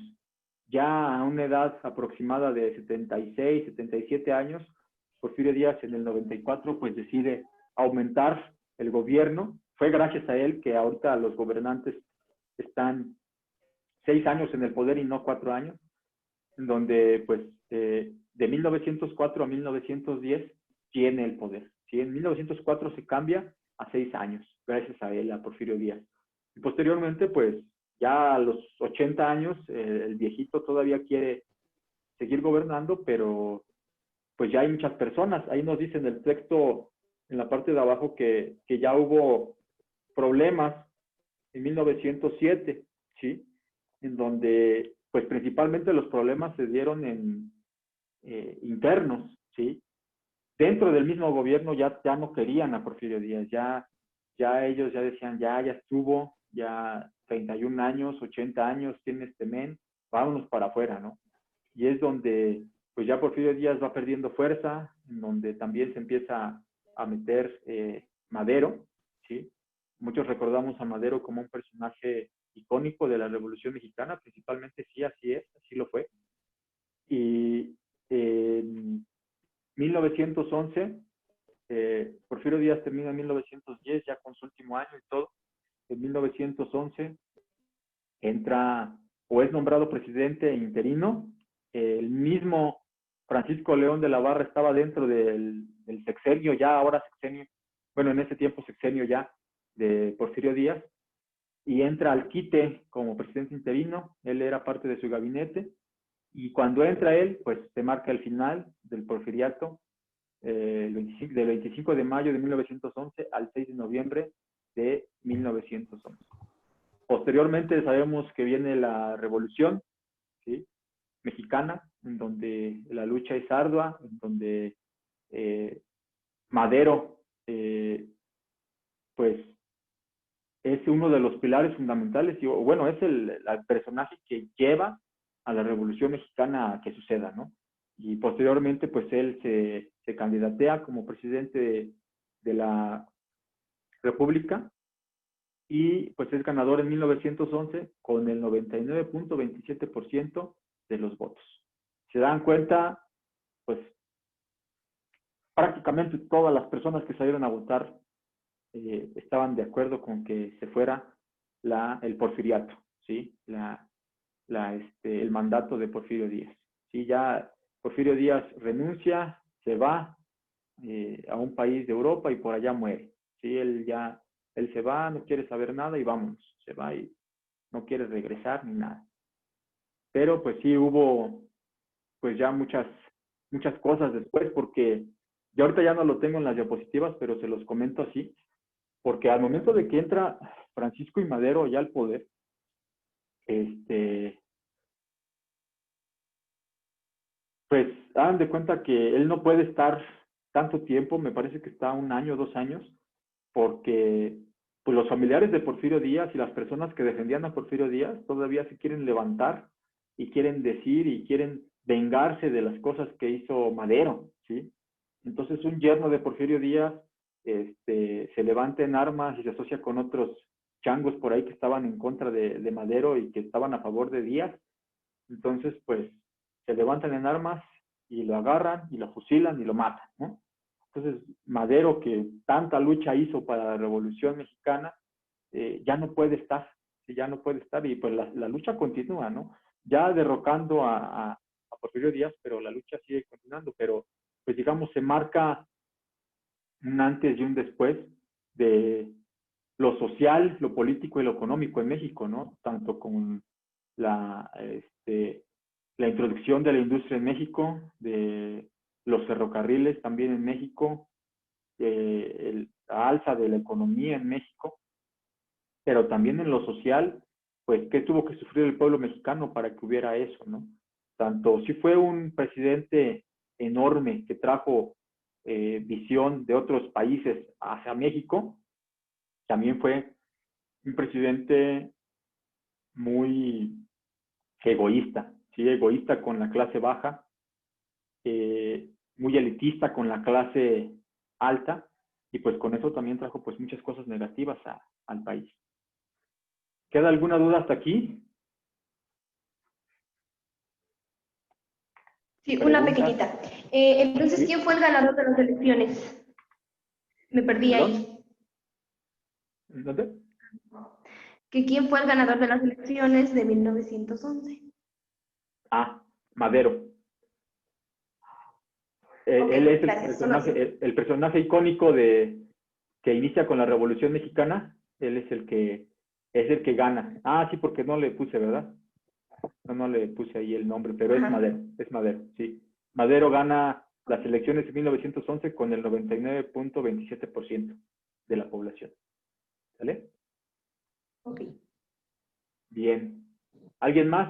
S2: Ya a una edad aproximada de 76, 77 años, Porfirio Díaz en el 94 pues decide aumentar el gobierno. Fue gracias a él que ahorita los gobernantes están 6 años en el poder y no 4 años, en donde pues de 1904 a 1910 tiene el poder. ¿Sí? En 1904 se cambia a 6 años, gracias a él, a Porfirio Díaz. Y posteriormente pues ya a los 80 años el viejito todavía quiere seguir gobernando, pero pues ya hay muchas personas. Ahí nos dice en el texto, en la parte de abajo, que ya hubo problemas en 1907, ¿sí? en donde pues principalmente los problemas se dieron internos, ¿sí? Dentro del mismo gobierno ya no querían a Porfirio Díaz, ya ellos ya decían, ya estuvo, ya 31 años, 80 años tiene este men, vámonos para afuera, ¿no? Y es donde pues ya Porfirio Díaz va perdiendo fuerza, en donde también se empieza a meter Madero, ¿sí? Muchos recordamos a Madero como un personaje icónico de la Revolución Mexicana, principalmente sí, así es, así lo fue. Y en 1911, Porfirio Díaz termina en 1910, ya con su último año y todo. En 1911 entra o es nombrado presidente interino. El mismo Francisco León de la Barra estaba dentro del sexenio, ya ahora sexenio, bueno, en ese tiempo sexenio ya, de Porfirio Díaz, y entra al quite como presidente interino. Él era parte de su gabinete, y cuando entra él, pues se marca el final del porfiriato, del 25 de mayo de 1911 al 6 de noviembre de 1911. Posteriormente sabemos que viene la Revolución, ¿sí?, Mexicana, en donde la lucha es ardua, en donde Madero, pues, es uno de los pilares fundamentales, y bueno, es el personaje que lleva a la Revolución Mexicana a que suceda, ¿no? Y posteriormente, pues, él se candidatea como presidente de la República, y pues es ganador en 1911 con el 99.27% de los votos. Se dan cuenta, pues prácticamente todas las personas que salieron a votar estaban de acuerdo con que se fuera el porfiriato, ¿sí? El mandato de Porfirio Díaz. ¿Sí? Ya Porfirio Díaz renuncia, se va a un país de Europa y por allá muere. ¿Sí? Él se va, no quiere saber nada y vámonos. Se va y no quiere regresar ni nada. Pero pues sí hubo pues ya muchas cosas después, porque yo ahorita ya no lo tengo en las diapositivas, pero se los comento así, porque al momento de que entra Francisco y Madero ya al poder, pues hagan de cuenta que él no puede estar tanto tiempo, me parece que está 1 año, 2 años, porque pues los familiares de Porfirio Díaz y las personas que defendían a Porfirio Díaz todavía se quieren levantar y quieren decir y quieren vengarse de las cosas que hizo Madero, ¿sí? Entonces un yerno de Porfirio Díaz se levanta en armas y se asocia con otros changos por ahí que estaban en contra de Madero y que estaban a favor de Díaz. Entonces, pues, se levantan en armas y lo agarran y lo fusilan y lo matan, ¿no? Entonces, Madero, que tanta lucha hizo para la Revolución Mexicana, ya no puede estar, ¿sí? Ya no puede estar, y pues la lucha continúa, ¿no? Ya derrocando a Porfirio Díaz, pero la lucha sigue continuando, pero pues digamos se marca un antes y un después de lo social, lo político y lo económico en México, ¿no? Tanto con la introducción de la industria en México, de los ferrocarriles también en México, la alza de la economía en México, pero también en lo social, pues, ¿qué tuvo que sufrir el pueblo mexicano para que hubiera eso, no? Tanto si fue un presidente enorme que trajo visión de otros países hacia México, también fue un presidente muy egoísta, ¿sí? Egoísta con la clase baja, muy elitista con la clase alta, y pues con eso también trajo pues muchas cosas negativas al país. ¿Queda alguna duda hasta aquí?
S6: Sí, una
S2: ¿Preguntas?
S6: pequeñita. Entonces,
S2: ¿Sí?
S6: ¿quién fue el ganador de las elecciones? Me perdí ahí.
S2: ¿Dónde?
S6: ¿Quién fue el ganador de las elecciones de 1911?
S2: Ah, Madero.
S6: Ok,
S2: Él es
S6: gracias. Solo así.
S2: el personaje icónico que inicia con la Revolución Mexicana. Él es el que gana. Ah, sí, porque no le puse, ¿verdad? No le puse ahí el nombre, pero
S6: Ajá.
S2: es Madero, sí. Madero gana las elecciones de 1911 con el 99.27% de la población. ¿Sale?
S6: Ok.
S2: Bien. ¿Alguien más?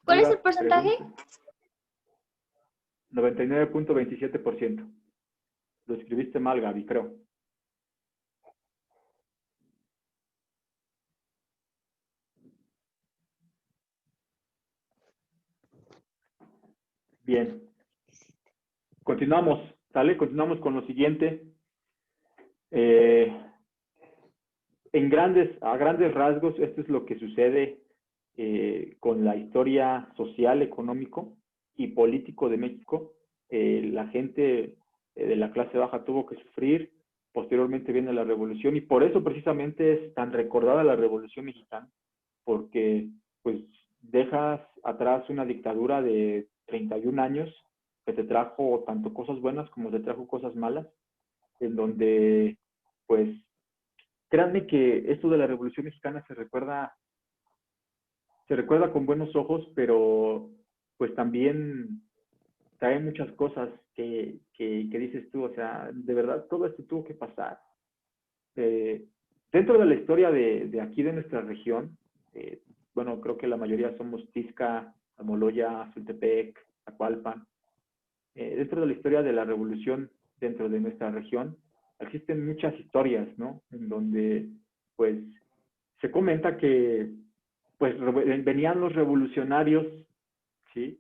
S5: ¿Cuál es
S2: Duda,
S5: el porcentaje?
S2: pregunta. 99.27%. Lo escribiste mal, Gaby, creo. Bien. Continuamos, ¿sale? Continuamos con lo siguiente. A grandes rasgos, esto es lo que sucede con la historia social, económico y político de México. La gente de la clase baja tuvo que sufrir, posteriormente viene la revolución, y por eso precisamente es tan recordada la Revolución Mexicana, porque pues dejas atrás una dictadura de 31 años que te trajo tanto cosas buenas como te trajo cosas malas, en donde pues créanme que esto de la Revolución Mexicana se recuerda con buenos ojos, pero pues también trae muchas cosas que dices tú, o sea, de verdad todo esto tuvo que pasar. Dentro de la historia de aquí de nuestra región, bueno, creo que la mayoría somos Tizca, Amoloya, Zultepec, Zacualpan. Dentro de la historia de la revolución dentro de nuestra región, existen muchas historias, ¿no? En donde, pues, se comenta que, pues, venían los revolucionarios, ¿sí?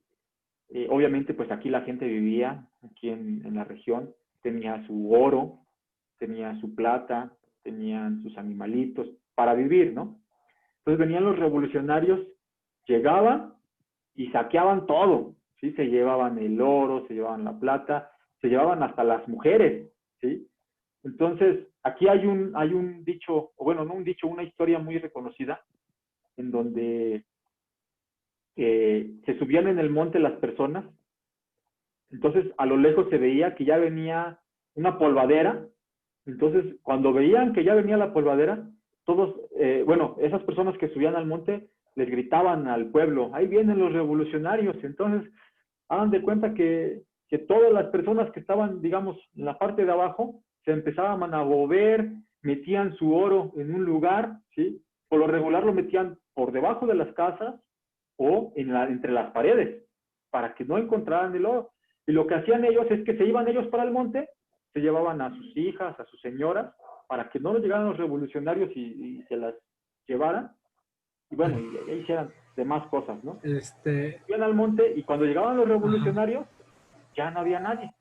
S2: Obviamente, pues, aquí la gente vivía, aquí en la región, tenía su oro, tenía su plata, tenían sus animalitos para vivir, ¿no? Entonces venían los revolucionarios, llegaban y saqueaban todo, ¿sí? Se llevaban el oro, se llevaban la plata, se llevaban hasta las mujeres, ¿sí? Entonces, aquí hay un dicho, o bueno, no un dicho, una historia muy reconocida, en donde se subían en el monte las personas, entonces a lo lejos se veía que ya venía una polvadera, entonces cuando veían que ya venía la polvadera, todos, bueno, esas personas que subían al monte les gritaban al pueblo, ahí vienen los revolucionarios. Entonces hagan de cuenta que todas las personas que estaban, digamos, en la parte de abajo, se empezaban a mover, metían su oro en un lugar, ¿sí? Por lo regular lo metían por debajo de las casas o entre las paredes, para que no encontraran el oro. Y lo que hacían ellos es que se iban ellos para el monte, se llevaban a sus hijas, a sus señoras, para que no les llegaran los revolucionarios y se las llevaran. Y bueno, y hicieran demás cosas, ¿no? Iban al monte y cuando llegaban los revolucionarios, ya no había nadie.
S1: A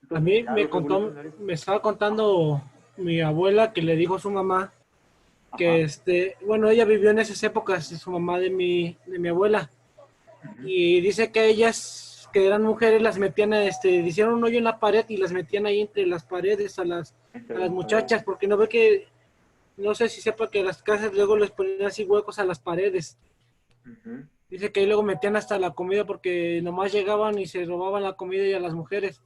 S2: Entonces,
S1: mí
S2: ya
S1: me
S2: los
S1: contó,
S2: revolucionarios-
S1: me estaba contando mi abuela que le dijo a su mamá que
S2: Ajá.
S1: bueno, ella vivió en esas épocas, su mamá de mi abuela,
S2: Ujú.
S1: y dice que ellas, que eran mujeres, las metían, hicieron un hoyo en la pared y las metían ahí entre las paredes
S2: Entre
S1: a las
S2: las paredes.
S1: muchachas, porque no ve que, no sé si sepa que las casas luego les ponían así huecos a las paredes.
S2: Ujú.
S1: Dice que ahí luego metían hasta la comida porque nomás llegaban y se robaban la comida y a las mujeres.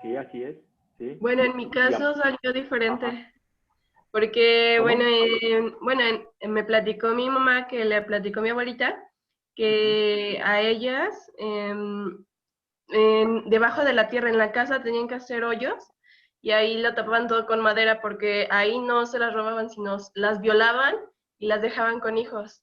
S2: Sí, así es. Sí.
S8: Bueno, en mi caso salió diferente,
S2: Ajá.
S8: porque bueno,
S2: ¿Cómo?
S8: me platicó mi mamá, que le platicó mi abuelita,
S2: Ujú.
S8: que a ellas debajo de la tierra en la casa tenían que hacer hoyos y ahí lo tapaban todo con madera porque ahí no se las robaban, sino las violaban y las dejaban con hijos.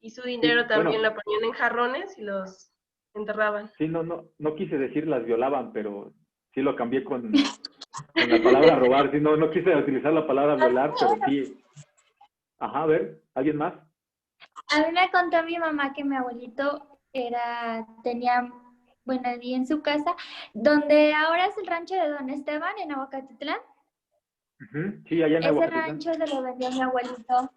S8: Y su dinero
S2: Sí,
S8: también lo
S2: bueno,
S8: ponían en jarrones y los enterraban.
S2: sí, no quise decir las violaban, pero sí lo cambié con la palabra robar. Sí, no quise utilizar la palabra violar, pero sí. Ajá, a ver, ¿alguien más?
S5: A mí me contó mi mamá que mi abuelito tenía, bueno, ahí en su casa, donde ahora es el rancho de Don Esteban, en Aguacatitlán.
S2: Ujú. Sí, allá en
S5: Ese
S2: Aguacatitlán.
S5: rancho se lo vendió mi abuelito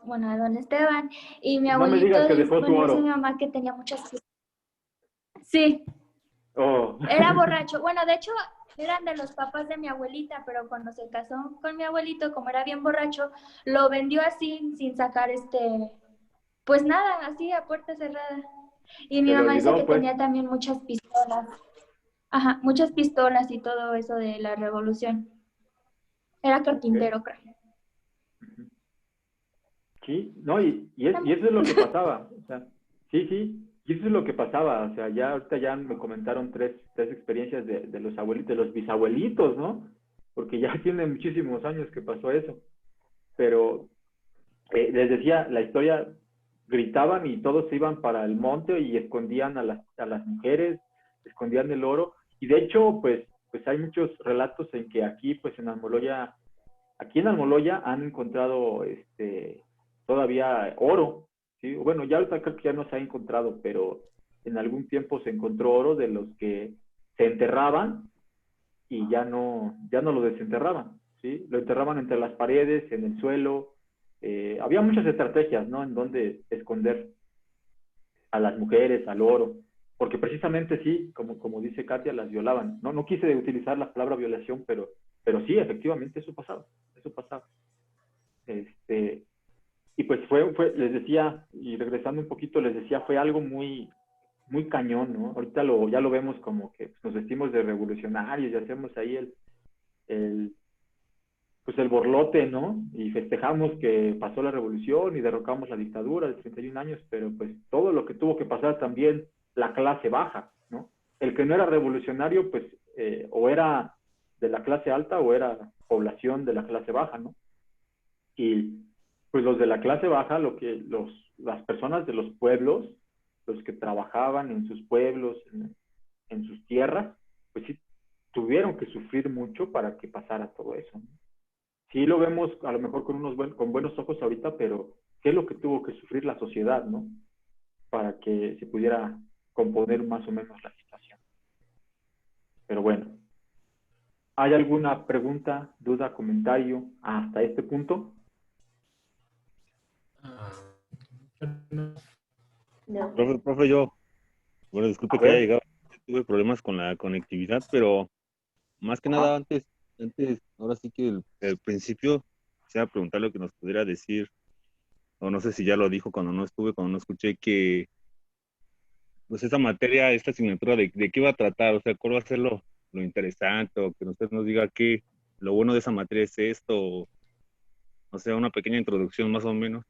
S5: bueno, a Don Esteban. Y mi
S2: No me digas
S5: abuelito,
S2: que dejó su
S5: dice mi
S2: oro.
S5: mamá que tenía muchas... Sí,
S2: Oh.
S5: era borracho. Bueno, de hecho, eran de los papás de mi abuelita, pero cuando se casó con mi abuelito, como era bien borracho, lo vendió así, sin sacar pues nada, así a puerta cerrada. Y mi
S2: Se le
S5: mamá dice que
S2: olvidó, pues.
S5: tenía también muchas pistolas. Ajá, muchas pistolas y todo eso de la revolución. Era
S2: Ok.
S5: carpintero, creo.
S2: Ujú. Sí, no, y eso es lo que pasaba. O sea, sí, y eso es lo que pasaba. O sea, ya ahorita ya me comentaron tres experiencias de los abuelitos, de los bisabuelitos, ¿no? Porque ya tiene muchísimos años que pasó eso. pero les decía, la historia gritaban y todos se iban para el monte y escondían a las mujeres, escondían el oro. Y de hecho, pues hay muchos relatos en que aquí, pues en Almoloya han encontrado todavía oro, ¿sí? Bueno, ya ahorita creo que ya no se ha encontrado, pero en algún tiempo se encontró oro de los que se enterraban y ya no lo desenterraban, ¿sí? Lo enterraban entre las paredes, en el suelo. Había muchas estrategias, ¿no? En donde esconder a las mujeres, al oro, porque precisamente sí, como dice Katia, las violaban. No quise utilizar la palabra violación, pero sí, efectivamente eso pasaba. Y pues les decía, y regresando un poquito, les decía, fue algo muy, muy cañón, ¿no? Ahorita ya lo vemos como que nos vestimos de revolucionarios y hacemos ahí pues el borlote, ¿no? Y festejamos que pasó la revolución y derrocamos la dictadura de 31 años, pero pues todo lo que tuvo que pasar también la clase baja, ¿no? El que no era revolucionario, pues o era de la clase alta o era población de la clase baja, ¿no? Y pues los de la clase baja, las personas de los pueblos, los que trabajaban en sus pueblos, en sus tierras, pues sí tuvieron que sufrir mucho para que pasara todo eso, ¿no? Sí lo vemos a lo mejor con buenos ojos ahorita, pero ¿qué es lo que tuvo que sufrir la sociedad, no? Para que se pudiera componer más o menos la situación. Pero bueno, ¿hay alguna pregunta, duda, comentario hasta este punto?
S3: No.
S7: Profe, bueno, disculpe
S2: A
S7: que haya
S2: ver.
S7: llegado, tuve problemas con la conectividad, pero más que nada antes, ahora sí que el principio, quisiera preguntarle que nos pudiera decir, o no sé si ya lo dijo cuando no escuché, que pues esa materia, esta asignatura, de qué va a tratar, o sea, cuál va a ser lo interesante, o que usted nos diga que lo bueno de esa materia es esto, o sea, una pequeña introducción más o menos.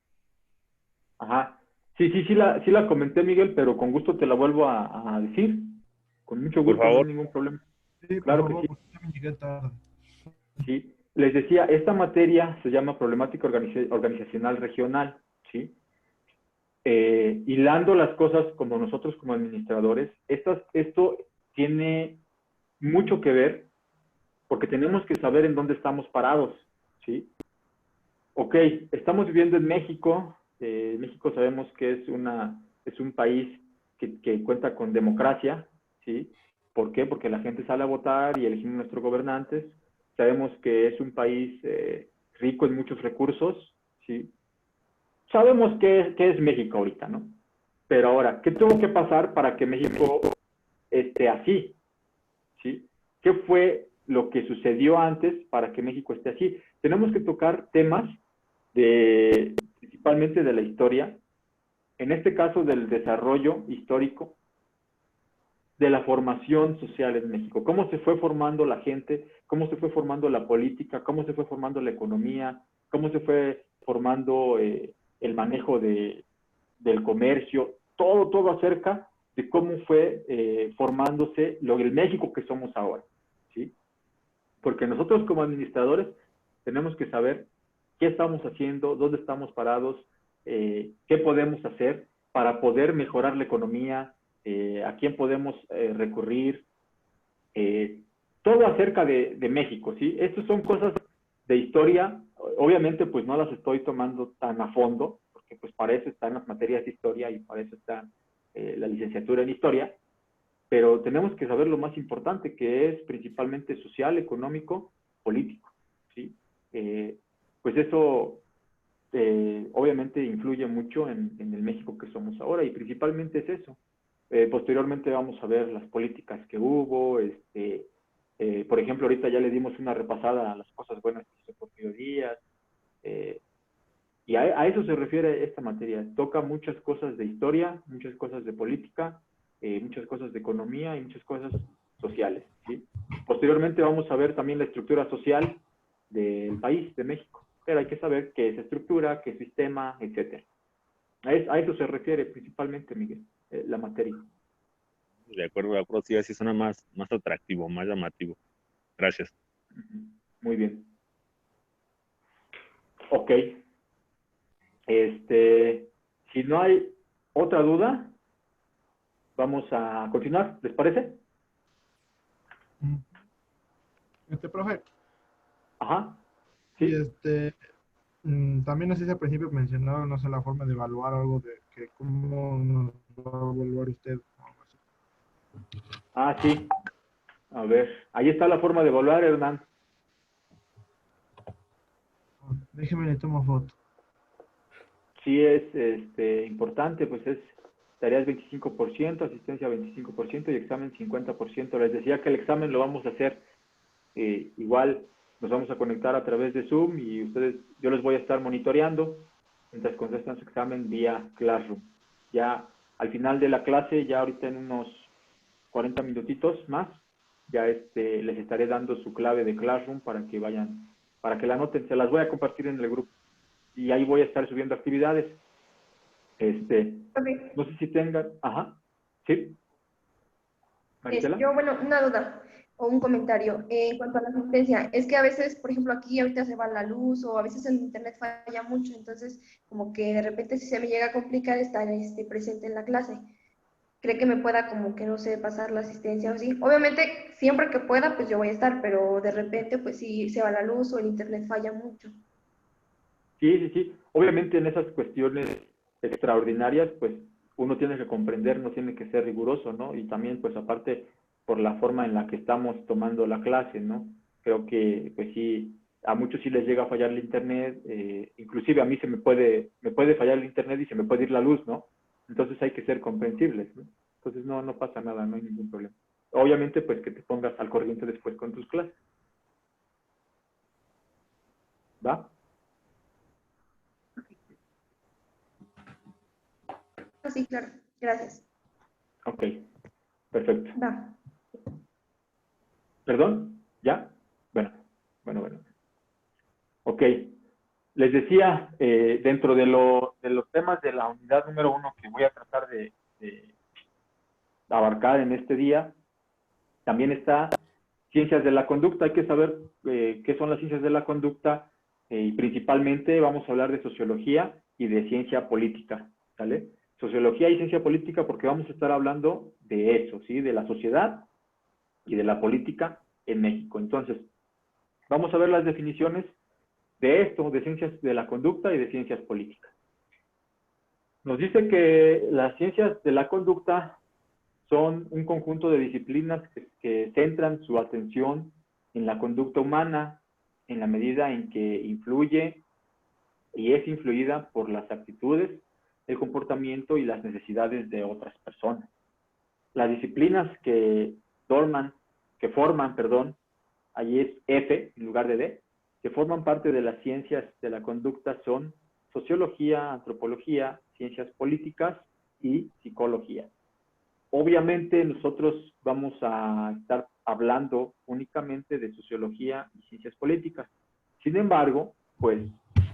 S2: Ajá. Sí la comenté, Miguel, pero con gusto te la vuelvo a decir. Con mucho
S7: Por
S2: gusto, no hay
S7: favor.
S2: ningún problema.
S4: Sí, por
S2: Claro que
S4: favor,
S2: sí.
S4: porque ya me llegué tarde.
S2: Sí. Les decía, esta materia se llama Problemática Organizacional Regional, ¿sí? Hilando las cosas como nosotros como administradores, esto tiene mucho que ver porque tenemos que saber en dónde estamos parados, ¿sí? Ok, estamos viviendo en México. México sabemos que es un país que cuenta con democracia, ¿sí? ¿Por qué? Porque la gente sale a votar y elegimos nuestros gobernantes. Sabemos que es un país rico en muchos recursos, ¿sí? Sabemos qué es México ahorita, ¿no? Pero ahora, ¿qué tuvo que pasar para que México esté así? ¿Sí? ¿Qué fue lo que sucedió antes para que México esté así? Tenemos que tocar temas principalmente de la historia, en este caso del desarrollo histórico, de la formación social en México, cómo se fue formando la gente, cómo se fue formando la política, cómo se fue formando la economía, cómo se fue formando el manejo del comercio, todo acerca de cómo fue formándose el México que somos ahora, ¿sí? Porque nosotros como administradores tenemos que saber qué estamos haciendo, dónde estamos parados, qué podemos hacer para poder mejorar la economía, a quién podemos recurrir, todo acerca de México, ¿sí? Estas son cosas de historia, obviamente pues no las estoy tomando tan a fondo, porque pues para eso están las materias de historia y para eso está la licenciatura en historia, pero tenemos que saber lo más importante, que es principalmente social, económico, político, ¿sí? Pues eso obviamente influye mucho en el México que somos ahora y principalmente es eso. Posteriormente vamos a ver las políticas que hubo, por ejemplo, ahorita ya le dimos una repasada a las cosas buenas que hizo Porfirio Díaz, y a eso se refiere esta materia. Toca muchas cosas de historia, muchas cosas de política, muchas cosas de economía y muchas cosas sociales, ¿sí? Posteriormente vamos a ver también la estructura social del país, de México. Pero hay que saber qué es estructura, qué es sistema, etc. A eso se refiere principalmente, Miguel, la materia.
S7: De acuerdo, sí, así suena más atractivo, más llamativo. Gracias.
S2: Muy bien. Ok. Si no hay otra duda, vamos a continuar, ¿les parece?
S4: Profe,
S2: Ajá.
S4: y
S2: Sí.
S4: también no sé si al principio mencionaron, no sé, la forma de evaluar algo de que cómo nos va a evaluar usted. O algo así.
S2: Ah, sí. A ver, ahí está la forma de evaluar, Hernán.
S4: Déjeme le tomo foto.
S2: Sí es importante, pues es tareas 25%, asistencia 25% y examen 50%. Les decía que el examen lo vamos a hacer igual, nos vamos a conectar a través de Zoom y yo les voy a estar monitoreando mientras contestan su examen vía Classroom. Ya al final de la clase, ya ahorita en unos 40 minutitos más, ya les estaré dando su clave de Classroom para que vayan, para que la anoten. Se las voy a compartir en el grupo y ahí voy a estar subiendo actividades.
S6: Profe,
S2: No sé si tengan, ajá, sí, Marisela.
S6: yo, bueno, una duda o un comentario en cuanto a la asistencia. Es que a veces, por ejemplo, aquí ahorita se va la luz o a veces el internet falla mucho, entonces como que de repente si se me llega a complicar estar presente en la clase. ¿Cree que me pueda como que no sé, pasar la asistencia o así? Obviamente, siempre que pueda, pues yo voy a estar, pero de repente, pues si se va la luz o el internet falla mucho.
S2: Sí, sí, sí. Obviamente en esas cuestiones extraordinarias, pues uno tiene que comprender, no tiene que ser riguroso, ¿no? Y también, pues aparte, por la forma en la que estamos tomando la clase, ¿no? Creo que, pues sí, a muchos sí les llega a fallar el internet, inclusive a mí me puede fallar el internet y se me puede ir la luz, ¿no? Entonces hay que ser comprensibles, ¿no? Entonces no pasa nada, no hay ningún problema. Obviamente, pues que te pongas al corriente después con tus clases, ¿va?
S6: Ah, sí, claro. Gracias.
S2: Ok, perfecto.
S6: Va.
S2: ¿Perdón? ¿Ya? Bueno. Ok. Les decía, dentro de los temas de la unidad número 1 que voy a tratar de abarcar en este día, también está ciencias de la conducta. Hay que saber qué son las ciencias de la conducta y principalmente vamos a hablar de sociología y de ciencia política, ¿sale? Sociología y ciencia política porque vamos a estar hablando de eso, ¿sí? De la sociedad y de la política en México. Entonces, vamos a ver las definiciones de esto, de ciencias de la conducta y de ciencias políticas. Nos dice que las ciencias de la conducta son un conjunto de disciplinas que centran su atención en la conducta humana en la medida en que influye y es influida por las actitudes, el comportamiento y las necesidades de otras personas. Las disciplinas que forman, ahí es F en lugar de D, que forman parte de las ciencias de la conducta son sociología, antropología, ciencias políticas y psicología. Obviamente nosotros vamos a estar hablando únicamente de sociología y ciencias políticas. Sin embargo, pues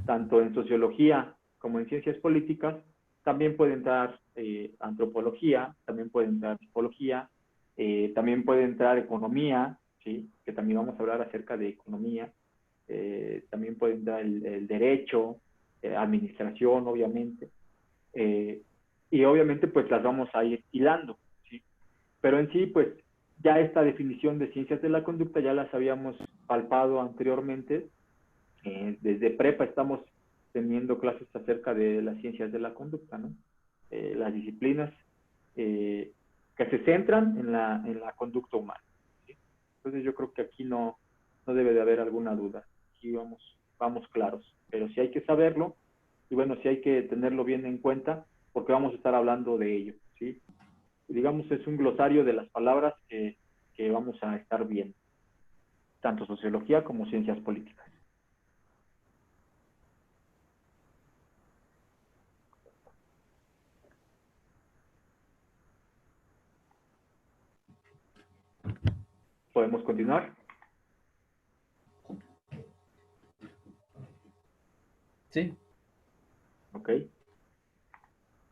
S2: tanto en sociología como en ciencias políticas también puede entrar antropología, también puede entrar psicología, también puede entrar economía, ¿sí? Que también vamos a hablar acerca de economía, también puede entrar el derecho, administración, obviamente, y obviamente pues las vamos a ir hilando, ¿sí? Pero en sí, pues ya esta definición de ciencias de la conducta ya las habíamos palpado anteriormente. Desde prepa estamos teniendo clases acerca de las ciencias de la conducta, ¿no? Las disciplinas que se centran en la conducta humana, ¿sí? Entonces yo creo que aquí no debe de haber alguna duda. Aquí vamos claros. Pero sí hay que saberlo y bueno, sí hay que tenerlo bien en cuenta porque vamos a estar hablando de ello, ¿sí? Digamos, es un glosario de las palabras que vamos a estar viendo, tanto sociología como ciencias políticas. ¿Podemos continuar?
S9: Sí.
S2: Ok.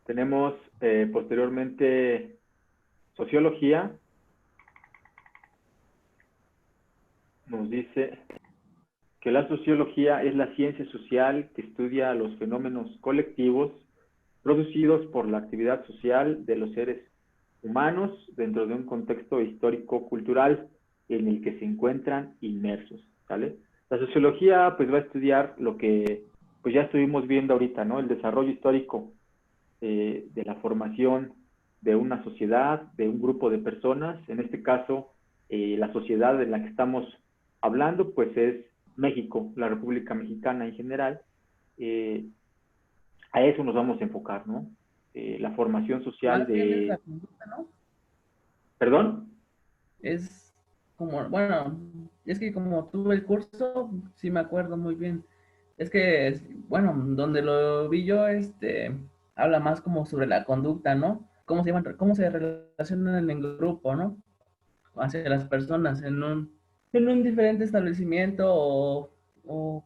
S2: Tenemos posteriormente sociología. Nos dice que la sociología es la ciencia social que estudia los fenómenos colectivos producidos por la actividad social de los seres humanos dentro de un contexto histórico-cultural en el que se encuentran inmersos, ¿vale? La sociología pues va a estudiar lo que pues ya estuvimos viendo ahorita, ¿no? El desarrollo histórico de la formación de una sociedad, de un grupo de personas. En este caso, la sociedad en la que estamos hablando pues es México, la República Mexicana en general. A eso nos vamos a enfocar, ¿no? La formación social
S9: Más bien es la
S2: de...
S9: conducta, ¿no?
S2: ¿Perdón?
S9: Es como, bueno, es que como tuve el curso, sí me acuerdo muy bien. Es que, bueno, donde lo vi yo, habla más como sobre la conducta, ¿no? Cómo se relacionan en el grupo, ¿no? Hacia las personas en un diferente establecimiento ¿cómo?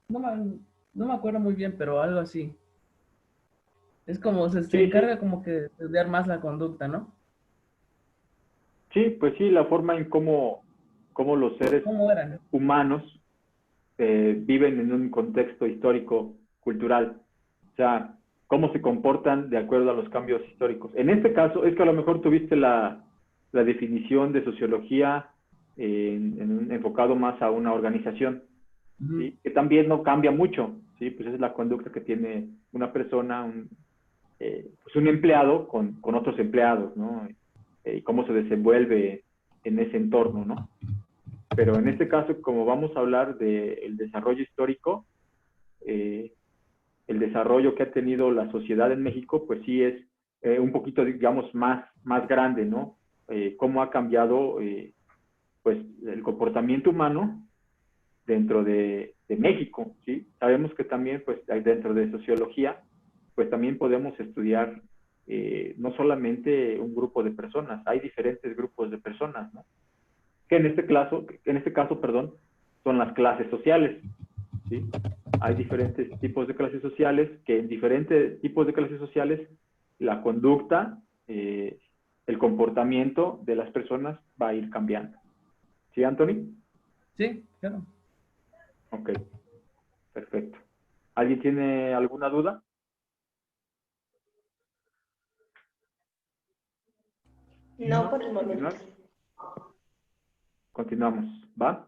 S9: No me acuerdo muy bien, pero algo así. Es como se
S2: Sí,
S9: encarga
S2: sí,
S9: como que de estudiar más la conducta, ¿no?
S2: sí, pues sí, la forma en cómo los seres
S9: ¿Cómo eran?
S2: humanos viven en un contexto histórico, cultural. O sea, cómo se comportan de acuerdo a los cambios históricos. En este caso, es que a lo mejor tuviste la definición de sociología enfocado más a una organización,
S9: Ujú.
S2: ¿sí? Que también no cambia mucho, ¿sí? Pues esa es la conducta que tiene una persona, pues un empleado con otros empleados, ¿no? Y cómo se desenvuelve en ese entorno, ¿no? Pero en este caso, como vamos a hablar del desarrollo histórico, eh, el desarrollo que ha tenido la sociedad en México, pues sí es un poquito, digamos, más grande, ¿no? Cómo ha cambiado, pues, el comportamiento humano dentro de México, ¿sí? Sabemos que también, pues, dentro de sociología, pues también podemos estudiar no solamente un grupo de personas, hay diferentes grupos de personas, ¿no? Que en este caso, perdón, son las clases sociales, ¿sí? Hay diferentes tipos de clases sociales, que en diferentes tipos de clases sociales la conducta, el comportamiento de las personas va a ir cambiando. ¿Sí, Anthony?
S9: Sí, claro.
S2: Ok, perfecto. ¿Alguien tiene alguna duda?
S6: No
S4: No,
S6: por el momento.
S2: ¿Continuar? Continuamos, ¿va?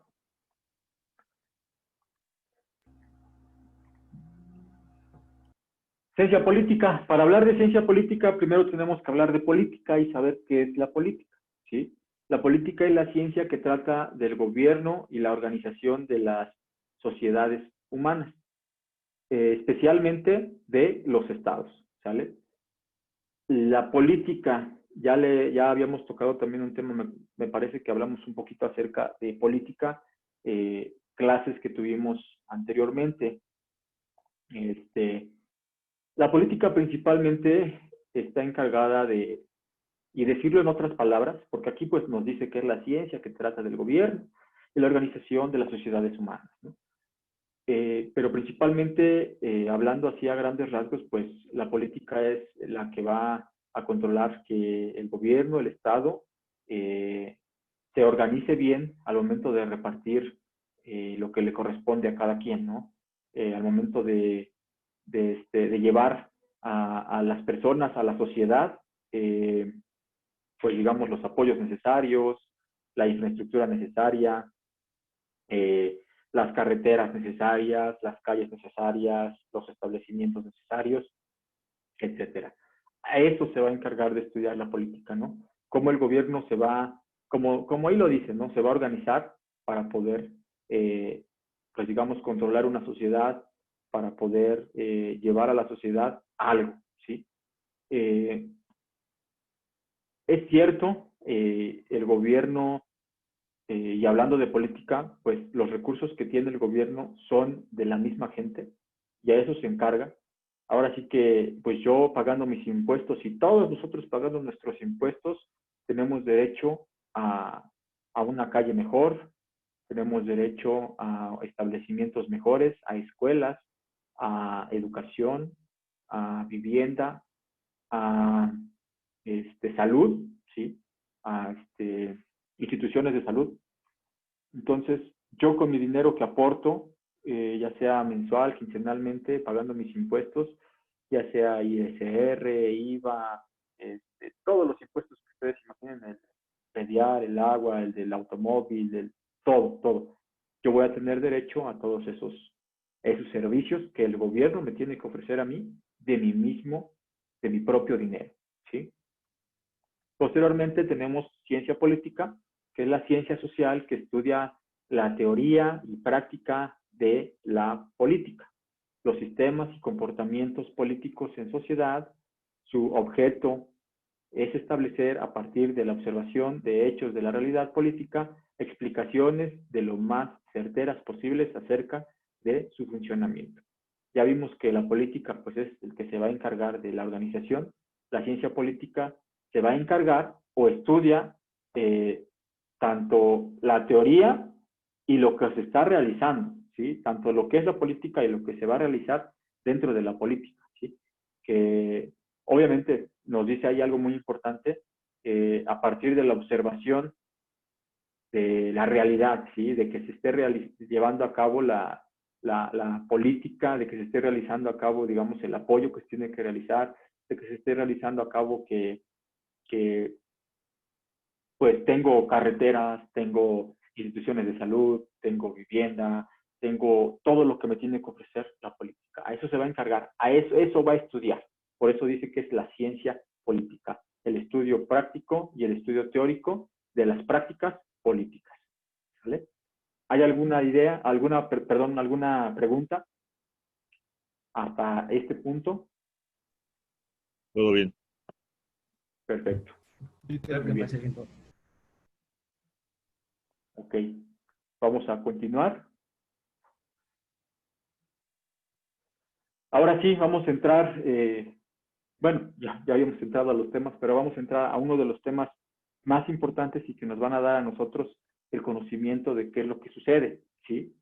S2: Ciencia política. Para hablar de ciencia política, primero tenemos que hablar de política y saber qué es la política, ¿sí? La política es la ciencia que trata del gobierno y la organización de las sociedades humanas, especialmente de los estados, ¿sale? La política, ya habíamos tocado también un tema, me parece que hablamos un poquito acerca de política, clases que tuvimos anteriormente. La política principalmente está encargada de, y decirlo en otras palabras, porque aquí pues nos dice que es la ciencia que trata del gobierno y la organización de las sociedades humanas, ¿no? Pero principalmente, hablando así a grandes rasgos, pues la política es la que va a controlar que el gobierno, el Estado, se organice bien al momento de repartir lo que le corresponde a cada quien, ¿no? Al momento de llevar a las personas, a la sociedad, pues digamos los apoyos necesarios, la infraestructura necesaria, eh, las carreteras necesarias, las calles necesarias, los establecimientos necesarios, etcétera. A eso se va a encargar de estudiar la política, ¿no? Cómo el gobierno se va, como ahí lo dice, ¿no? Se va a organizar para poder, pues digamos, controlar una sociedad, para poder llevar a la sociedad algo, ¿sí? Eh, es cierto, el gobierno, y hablando de política, pues los recursos que tiene el gobierno son de la misma gente y a eso se encarga. Ahora sí que, pues yo pagando mis impuestos y todos nosotros pagando nuestros impuestos, tenemos derecho a una calle mejor, tenemos derecho a establecimientos mejores, a escuelas, a educación, a vivienda, a salud, ¿sí? A instituciones de salud. Entonces, yo con mi dinero que aporto, ya sea mensual, quincenalmente, pagando mis impuestos, ya sea ISR, IVA, todos los impuestos que ustedes imaginen, el predial, el agua, el del automóvil, todo. Yo voy a tener derecho a todos esos servicios que el gobierno me tiene que ofrecer a mí de mi propio dinero, ¿sí? Posteriormente tenemos ciencia política, que es la ciencia social que estudia la teoría y práctica de la política, los sistemas y comportamientos políticos en sociedad. Su objeto es establecer, a partir de la observación de hechos de la realidad política, explicaciones de lo más certeras posibles acerca de su funcionamiento. Ya vimos que la política pues, es el que se va a encargar de la organización. La ciencia política se va a encargar o estudia tanto la teoría y lo que se está realizando, ¿sí? Tanto lo que es la política y lo que se va a realizar dentro de la política, ¿sí? Que obviamente nos dice ahí algo muy importante, a partir de la observación de la realidad, ¿sí? De que se esté llevando a cabo la política, de que se esté realizando a cabo, digamos, el apoyo que se tiene que realizar, de que se esté realizando a cabo que pues tengo carreteras, tengo instituciones de salud, tengo vivienda, tengo todo lo que me tiene que ofrecer la política. A eso se va a encargar, eso va a estudiar. Por eso dice que es la ciencia política, el estudio práctico y el estudio teórico de las prácticas políticas. ¿Vale? ¿Hay alguna idea, alguna pregunta hasta este punto?
S7: Todo bien.
S2: Perfecto.
S4: Sí,
S9: Creo que
S2: Muy
S9: me parece bien.
S2: Ok, vamos a continuar. Ahora sí, vamos a entrar, bueno, ya habíamos entrado a los temas, pero vamos a entrar a uno de los temas más importantes y que nos van a dar a nosotros el conocimiento de qué es lo que sucede, ¿sí?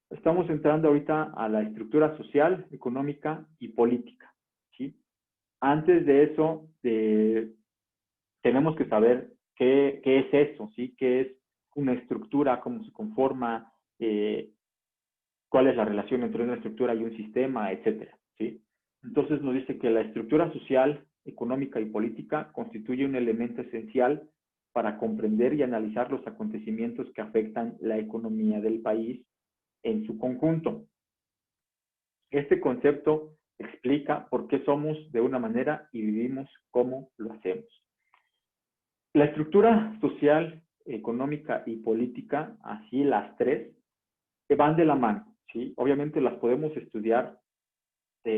S2: Estamos entrando ahorita a la estructura social, económica y política, ¿sí? Antes de eso, tenemos que saber qué es eso, ¿sí? ¿Qué es una estructura? ¿Cómo se conforma? ¿Cuál es la relación entre una estructura y un sistema? Etcétera, ¿sí? Entonces nos dice que la estructura social, económica y política constituye un elemento esencial para comprender y analizar los acontecimientos que afectan la economía del país en su conjunto. Este concepto explica por qué somos de una manera y vivimos como lo hacemos. La estructura social, económica y política, así las tres, van de la mano, ¿sí? Obviamente las podemos estudiar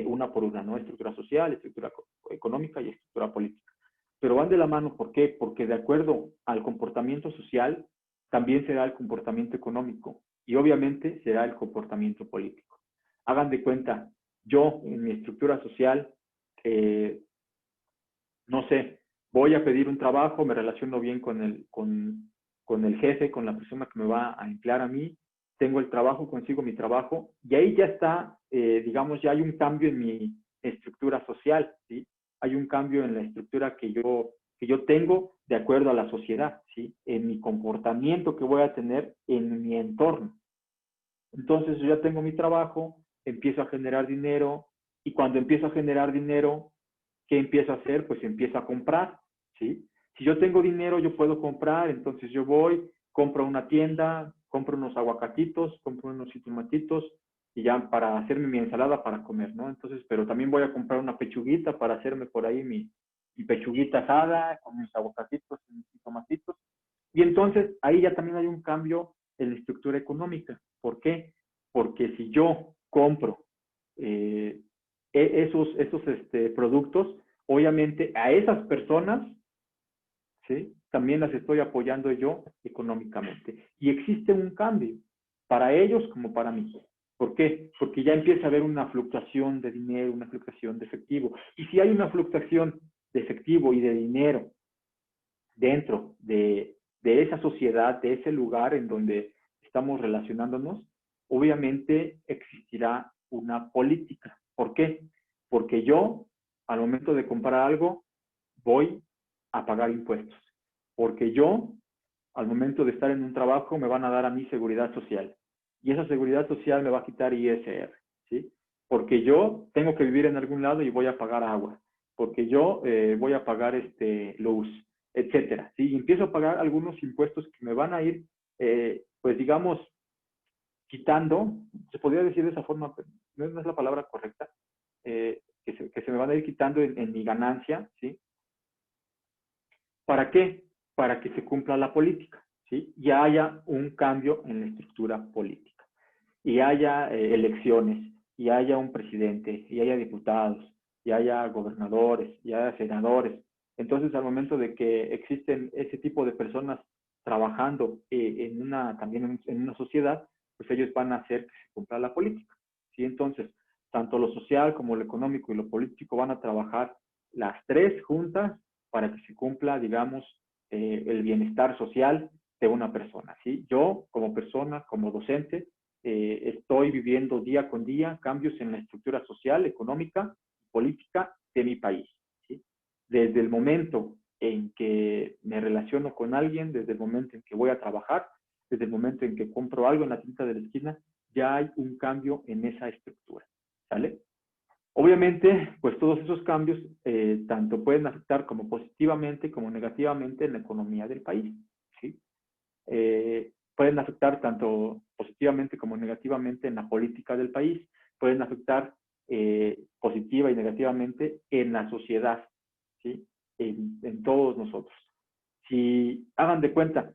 S2: una por una, ¿no? Estructura social, estructura económica y estructura política. Pero van de la mano, ¿por qué? Porque de acuerdo al comportamiento social, también será el comportamiento económico y obviamente será el comportamiento político. Hagan de cuenta, yo en mi estructura social, no sé, voy a pedir un trabajo, me relaciono bien con el jefe, con la persona que me va a emplear a mí, tengo el trabajo, consigo mi trabajo, y ahí ya está, digamos, ya hay un cambio en mi estructura social, ¿sí? Hay un cambio en la estructura que yo tengo de acuerdo a la sociedad, ¿sí? En mi comportamiento que voy a tener en mi entorno. Entonces yo ya tengo mi trabajo, empiezo a generar dinero, y cuando empiezo a generar dinero, ¿qué empiezo a hacer? Pues empiezo a comprar, ¿sí? Si yo tengo dinero, yo puedo comprar, entonces yo voy, compro una tienda, compro unos aguacatitos, compro unos jitomatitos, y ya para hacerme mi ensalada para comer, ¿no? Entonces, pero también voy a comprar una pechuguita para hacerme por ahí mi pechuguita asada, con mis aguacatitos y mis jitomatitos. Y entonces, ahí ya también hay un cambio en la estructura económica. ¿Por qué? Porque si yo compro esos productos, obviamente a esas personas, ¿sí? También las estoy apoyando yo económicamente. Y existe un cambio, para ellos como para mí. ¿Por qué? Porque ya empieza a haber una fluctuación de dinero, una fluctuación de efectivo. Y si hay una fluctuación de efectivo y de dinero dentro de esa sociedad, de ese lugar en donde estamos relacionándonos, obviamente existirá una política. ¿Por qué? Porque yo, al momento de comprar algo, voy a pagar impuestos. Porque yo, al momento de estar en un trabajo, me van a dar a mí seguridad social. y esa seguridad social me va a quitar ISR, ¿sí? Porque yo tengo que vivir en algún lado y voy a pagar agua, porque yo voy a pagar luz, etcétera, ¿sí? Y empiezo a pagar algunos impuestos que me van a ir, pues digamos, quitando, se podría decir de esa forma, pero no es la palabra correcta, que se me van a ir quitando en mi ganancia, ¿sí? ¿Para qué? Para que se cumpla la política, ¿sí? Y haya un cambio en la estructura política, y haya elecciones, y haya un presidente, y haya diputados, y haya gobernadores, y haya senadores. Entonces, al momento de que existen ese tipo de personas trabajando también en una sociedad, pues ellos van a hacer que se cumpla la política, ¿sí? Entonces, tanto lo social como lo económico y lo político van a trabajar las tres juntas para que se cumpla, digamos, el bienestar social de una persona, ¿sí? Yo, como persona, como docente, estoy viviendo día con día cambios en la estructura social, económica y política de mi país, ¿sí? Desde el momento en que me relaciono con alguien, desde el momento en que voy a trabajar, desde el momento en que compro algo en la tienda de la esquina, ya hay un cambio en esa estructura, ¿sale? Obviamente, pues todos esos cambios tanto pueden afectar como positivamente como negativamente en la economía del país, ¿sí? Pueden afectar tanto positivamente como negativamente en la política del país, pueden afectar positiva y negativamente en la sociedad, ¿sí? En todos nosotros. Si hagan de cuenta,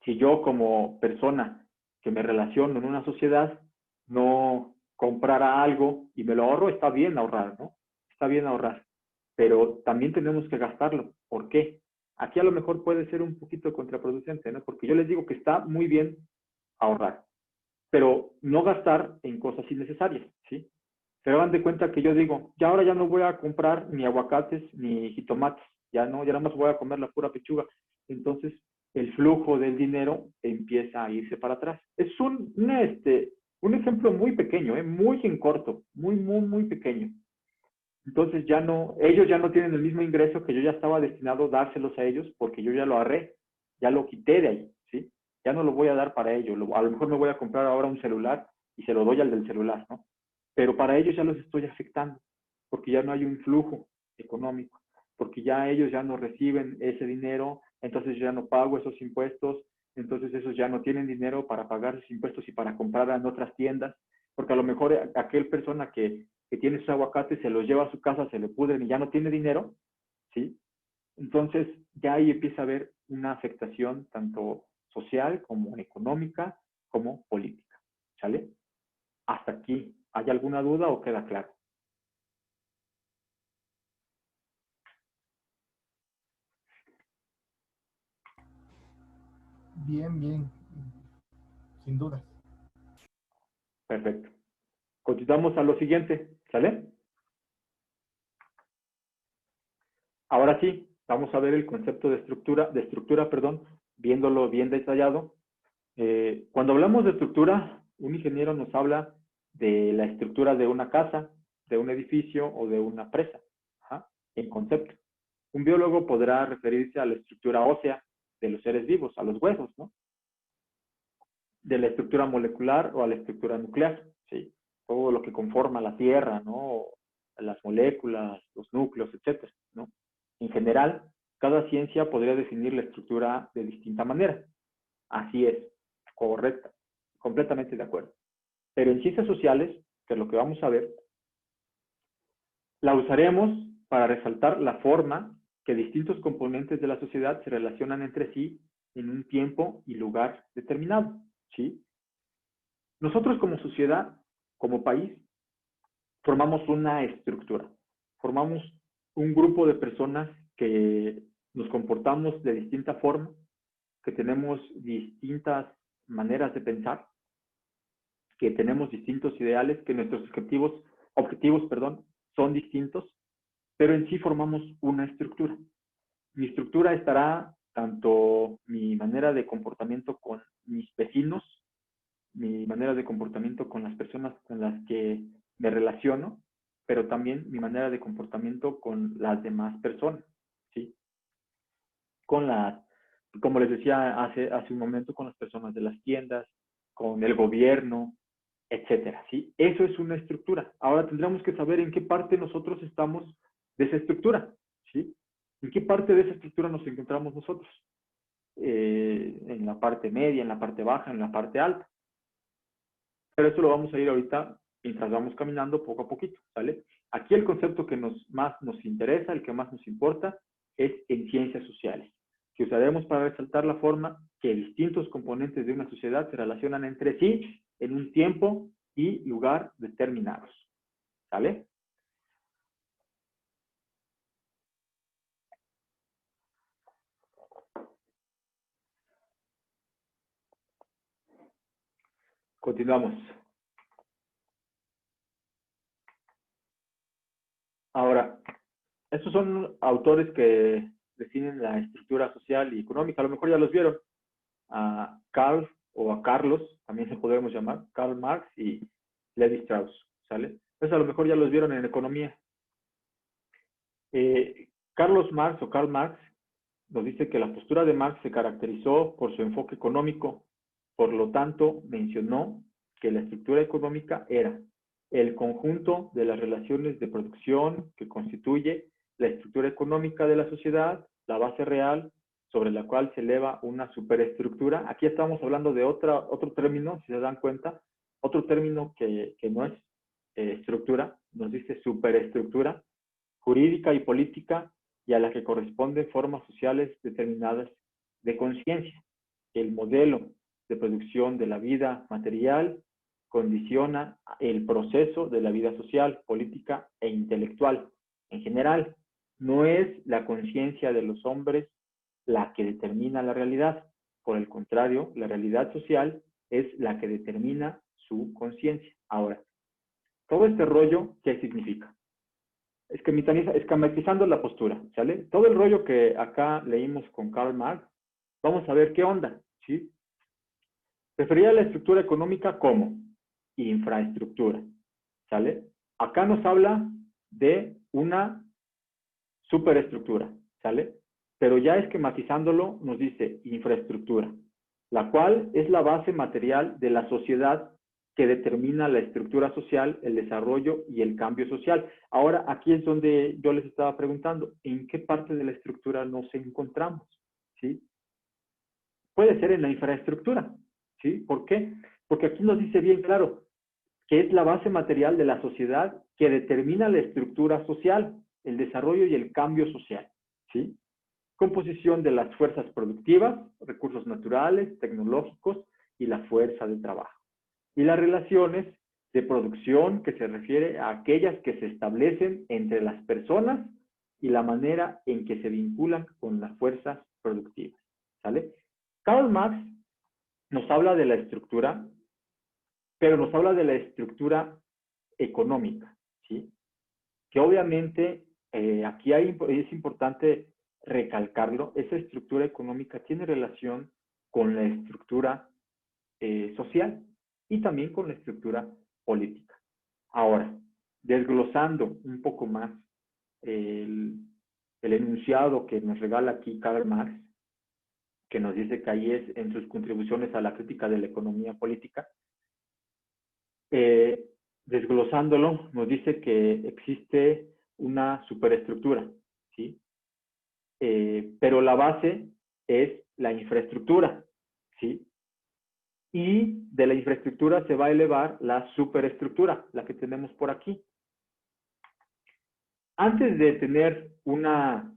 S2: si yo como persona que me relaciono en una sociedad no comprara algo y me lo ahorro, está bien ahorrar, ¿no? Está bien ahorrar, pero también tenemos que gastarlo. ¿Por qué? Aquí a lo mejor puede ser un poquito contraproducente, ¿no? Porque yo les digo que está muy bien ahorrar, pero no gastar en cosas innecesarias, ¿sí? Pero hagan de cuenta que yo digo, ya ahora ya no voy a comprar ni aguacates ni jitomates, ya no, ya nada más voy a comer la pura pechuga. Entonces, el flujo del dinero empieza a irse para atrás. Es un ejemplo muy pequeño, muy en corto, muy pequeño. Entonces ellos ya no tienen el mismo ingreso que yo ya estaba destinado a dárselos a ellos porque yo ya lo ahorré, ya lo quité de ahí, ¿sí? Ya no lo voy a dar para ellos. A lo mejor me voy a comprar ahora un celular y se lo doy al del celular, ¿no? Pero para ellos ya los estoy afectando porque ya no hay un flujo económico, porque ya ellos ya no reciben ese dinero, entonces yo ya no pago esos impuestos, entonces esos ya no tienen dinero para pagar esos impuestos y para comprar en otras tiendas, porque a lo mejor aquel persona que tiene sus aguacates se los lleva a su casa, se le pudren y ya no tiene dinero, ¿sí? Entonces ya ahí empieza a haber una afectación tanto social como económica como política, ¿sale? Hasta aquí, ¿hay alguna duda o queda claro?
S4: Bien, bien. Sin dudas.
S2: Perfecto. Continuamos a lo siguiente, ¿sale? Ahora sí, vamos a ver el concepto de estructura, perdón, viéndolo bien detallado. Cuando hablamos de estructura, un ingeniero nos habla de la estructura de una casa, de un edificio o de una presa, en concepto. Un biólogo podrá referirse a la estructura ósea de los seres vivos, a los huesos, ¿no? De la estructura molecular o a la estructura nuclear, ¿sí? Todo lo que conforma la Tierra, ¿no? Las moléculas, los núcleos, etcétera, ¿no? En general, cada ciencia podría definir la estructura de distinta manera. Así es, correcta, completamente de acuerdo. Pero en ciencias sociales, que es lo que vamos a ver, la usaremos para resaltar la forma que distintos componentes de la sociedad se relacionan entre sí en un tiempo y lugar determinado, ¿sí? Nosotros como sociedad, como país, formamos una estructura, formamos un grupo de personas que nos comportamos de distinta forma, que tenemos distintas maneras de pensar, que tenemos distintos ideales, que nuestros objetivos, son distintos, pero en sí formamos una estructura. Mi estructura estará tanto mi manera de comportamiento con mis vecinos, mi manera de comportamiento con las personas con las que me relaciono, pero también mi manera de comportamiento con las demás personas, ¿sí? Como les decía hace un momento, con las personas de las tiendas, con el gobierno, etcétera, ¿sí? Eso es una estructura. Ahora tendremos que saber en qué parte nosotros estamos de esa estructura, ¿sí? ¿En qué parte de esa estructura nos encontramos nosotros? En la parte media, en la parte baja, en la parte alta. Pero eso lo vamos a ir ahorita mientras vamos caminando poco a poquito, ¿sale? Aquí el concepto que más nos interesa, el que más nos importa, es en ciencias sociales, que usaremos para resaltar la forma que distintos componentes de una sociedad se relacionan entre sí en un tiempo y lugar determinados, ¿sale? Continuamos. Ahora, estos son autores que definen la estructura social y económica. A lo mejor ya los vieron. A Karl o a Carlos, también se podemos llamar, Karl Marx y Levi Strauss, ¿sale? Pues a lo mejor ya los vieron en economía. Carlos Marx o Karl Marx nos dice que la postura de Marx se caracterizó por su enfoque económico. Por lo tanto, mencionó que la estructura económica era el conjunto de las relaciones de producción que constituye la estructura económica de la sociedad, la base real sobre la cual se eleva una superestructura. Aquí estamos hablando de otro término, si se dan cuenta, otro término que no es estructura, nos dice superestructura, jurídica y política, y a la que corresponden formas sociales determinadas de conciencia. El modelo de producción de la vida material condiciona el proceso de la vida social, política e intelectual. En general, no es la conciencia de los hombres la que determina la realidad. Por el contrario, la realidad social es la que determina su conciencia. Ahora, todo este rollo, ¿qué significa? Esquematizando la postura, ¿sale? Todo el rollo que acá leímos con Karl Marx, vamos a ver qué onda, ¿sí? Refería a la estructura económica como infraestructura, ¿sale? Acá nos habla de una superestructura, ¿sale? Pero ya esquematizándolo nos dice infraestructura, la cual es la base material de la sociedad que determina la estructura social, el desarrollo y el cambio social. Ahora, aquí es donde yo les estaba preguntando, ¿en qué parte de la estructura nos encontramos? ¿Sí? Puede ser en la infraestructura, ¿sí? ¿Por qué? Porque aquí nos dice bien claro que es la base material de la sociedad que determina la estructura social, el desarrollo y el cambio social, ¿sí? Composición de las fuerzas productivas, recursos naturales, tecnológicos y la fuerza de trabajo. Y las relaciones de producción, que se refiere a aquellas que se establecen entre las personas y la manera en que se vinculan con las fuerzas productivas, ¿sale? Karl Marx nos habla de la estructura, pero nos habla de la estructura económica, ¿sí? Que obviamente aquí es importante recalcarlo, esa estructura económica tiene relación con la estructura social y también con la estructura política. Ahora, desglosando un poco más el enunciado que nos regala aquí Karl Marx, que nos dice que ahí es en sus contribuciones a la crítica de la economía política, desglosándolo, nos dice que existe una superestructura, ¿sí? Pero la base es la infraestructura, ¿sí? Y de la infraestructura se va a elevar la superestructura, la que tenemos por aquí. Antes de tener una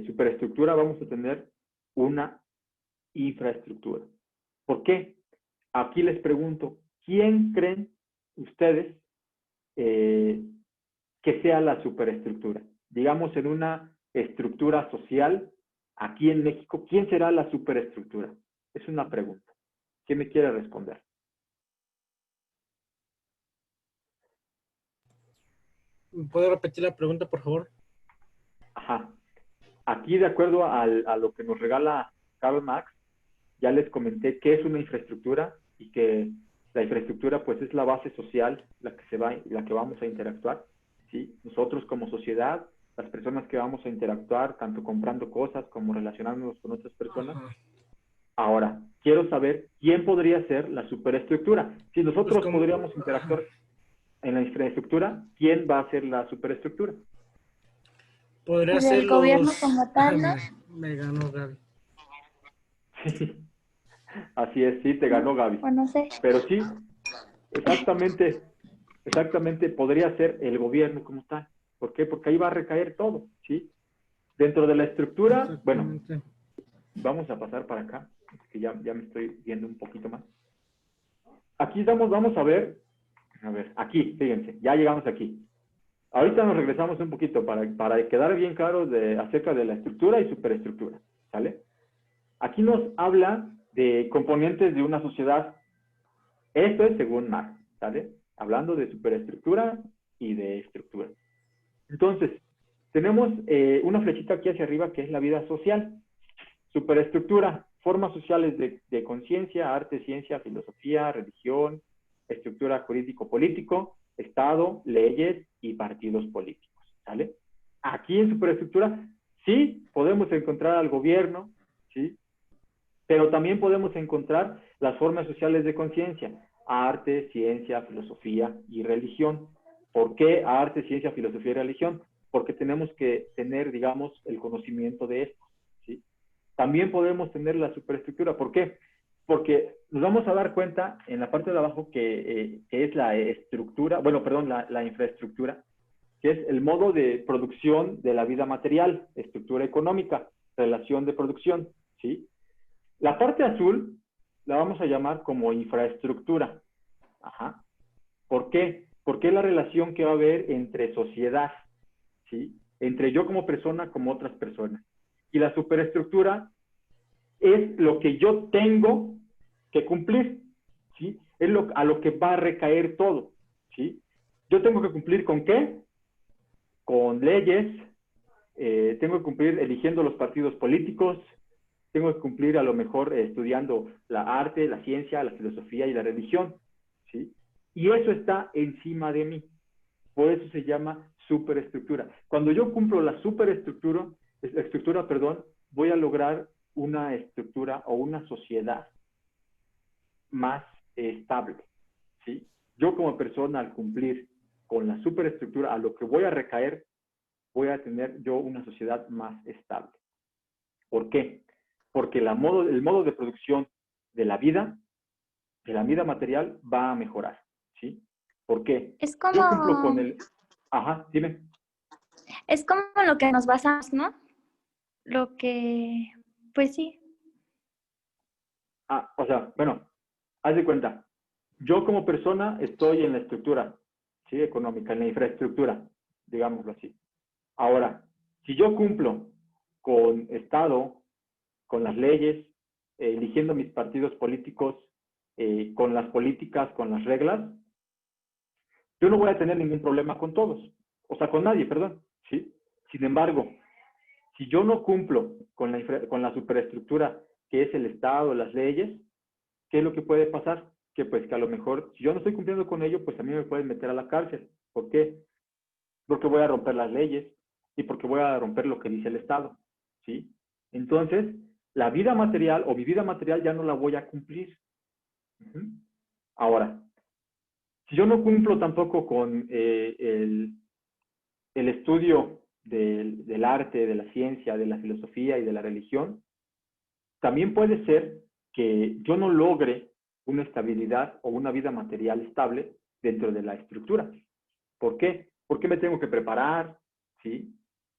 S2: superestructura, vamos a tener una infraestructura. ¿Por qué? Aquí les pregunto, ¿quién creen ustedes que sea la superestructura? Digamos, en una estructura social, aquí en México, ¿quién será la superestructura? Es una pregunta. ¿Quién me quiere responder?
S1: ¿Puedo repetir la pregunta, por favor?
S2: Ajá. Aquí, de acuerdo a lo que nos regala Karl Marx, ya les comenté qué es una infraestructura y que la infraestructura pues es la base social, la que vamos a interactuar, ¿sí? Nosotros como sociedad, las personas que vamos a interactuar, tanto comprando cosas como relacionándonos con otras personas, Ahora, quiero saber quién podría ser la superestructura. Si nosotros
S1: Pues como-
S2: podríamos interactuar en la infraestructura, ¿quién va a ser la superestructura?
S1: Podría
S5: Pues
S1: ser
S5: el gobierno
S1: los...
S5: como tal, ¿no?
S1: Me ganó Gaby.
S2: Sí, así es, sí, te ganó Gaby.
S5: O no sé.
S2: Pero sí, exactamente podría ser el gobierno como tal. ¿Por qué? Porque ahí va a recaer todo, ¿sí? Dentro de la estructura, bueno,
S1: Exactamente.
S2: vamos a pasar para acá, que ya me estoy viendo un poquito más. Aquí vamos a ver, aquí, fíjense, ya llegamos aquí. Ahorita nos regresamos un poquito para quedar bien claros acerca de la estructura y superestructura, ¿sale? Aquí nos habla de componentes de una sociedad. Esto es según Marx, ¿sale? Hablando de superestructura y de estructura. Entonces, tenemos una flechita aquí hacia arriba que es la vida social. Superestructura, formas sociales de conciencia, arte, ciencia, filosofía, religión, estructura jurídico-político, Estado, leyes y partidos políticos, ¿sale? Aquí en superestructura sí podemos encontrar al gobierno, ¿sí? Pero también podemos encontrar las formas sociales de conciencia, arte, ciencia, filosofía y religión. ¿Por qué arte, ciencia, filosofía y religión? Porque tenemos que tener, digamos, el conocimiento de esto, ¿sí? También podemos tener la superestructura. ¿Por qué? Porque nos vamos a dar cuenta en la parte de abajo que es la estructura, bueno, perdón, la infraestructura, que es el modo de producción de la vida material, estructura económica, relación de producción, ¿sí? La parte azul la vamos a llamar como infraestructura. Ajá. ¿Por qué? Porque es la relación que va a haber entre sociedad, ¿sí? Entre yo como persona como otras personas. Y la superestructura es lo que yo tengo que cumplir, ¿sí? Es a lo que va a recaer todo, ¿sí? Yo tengo que cumplir ¿con qué? Con leyes, tengo que cumplir eligiendo los partidos políticos, tengo que cumplir a lo mejor estudiando la arte, la ciencia, la filosofía y la religión, ¿sí? Y eso está encima de mí. Por eso se llama superestructura. Cuando yo cumplo la estructura, voy a lograr una estructura o una sociedad más estable, ¿sí? Yo como persona, al cumplir con la superestructura, a lo que voy a recaer, voy a tener yo una sociedad más estable. ¿Por qué? Porque el modo de producción de la vida material, va a mejorar, ¿sí? ¿Por qué?
S5: Es
S2: Yo cumplo con
S5: como,
S2: Ajá, dime.
S5: es como lo que nos basamos, ¿no? Lo que, pues sí.
S2: O sea, bueno, haz de cuenta. Yo como persona estoy en la estructura, ¿sí? Económica, en la infraestructura, digámoslo así. Ahora, si yo cumplo con Estado, con las leyes, eligiendo mis partidos políticos, con las políticas, con las reglas, yo no voy a tener ningún problema con todos, o sea, con nadie, perdón, ¿sí? Sin embargo, si yo no cumplo con la superestructura que es el Estado, las leyes, ¿qué es lo que puede pasar? Que pues que a lo mejor, si yo no estoy cumpliendo con ello, pues a mí me pueden meter a la cárcel. ¿Por qué? Porque voy a romper las leyes y porque voy a romper lo que dice el Estado, ¿sí? Entonces, la vida material o mi vida material ya no la voy a cumplir. Ahora, si yo no cumplo tampoco con el estudio del arte, de la ciencia, de la filosofía y de la religión, también puede ser que yo no logre una estabilidad o una vida material estable dentro de la estructura. ¿Por qué? Porque me tengo que preparar, ¿sí?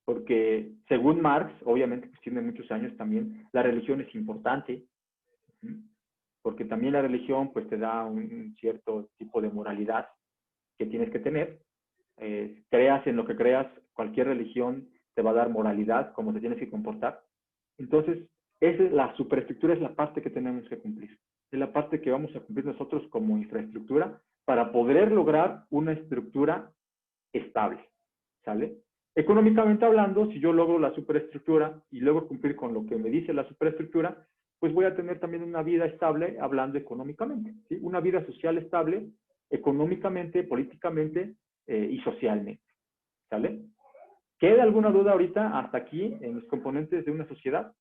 S2: Porque según Marx, obviamente pues tiene muchos años también, la religión es importante, porque también la religión pues te da un cierto tipo de moralidad que tienes que tener. Creas en lo que creas, cualquier religión te va a dar moralidad, cómo te tienes que comportar. Entonces, la superestructura es la parte que tenemos que cumplir. Es la parte que vamos a cumplir nosotros como infraestructura para poder lograr una estructura estable, ¿sale? Económicamente hablando, si yo logro la superestructura y logro cumplir con lo que me dice la superestructura, pues voy a tener también una vida estable hablando económicamente, ¿sí? Una vida social estable económicamente, políticamente y socialmente, ¿sale? ¿Queda alguna duda ahorita hasta aquí en los componentes de una sociedad?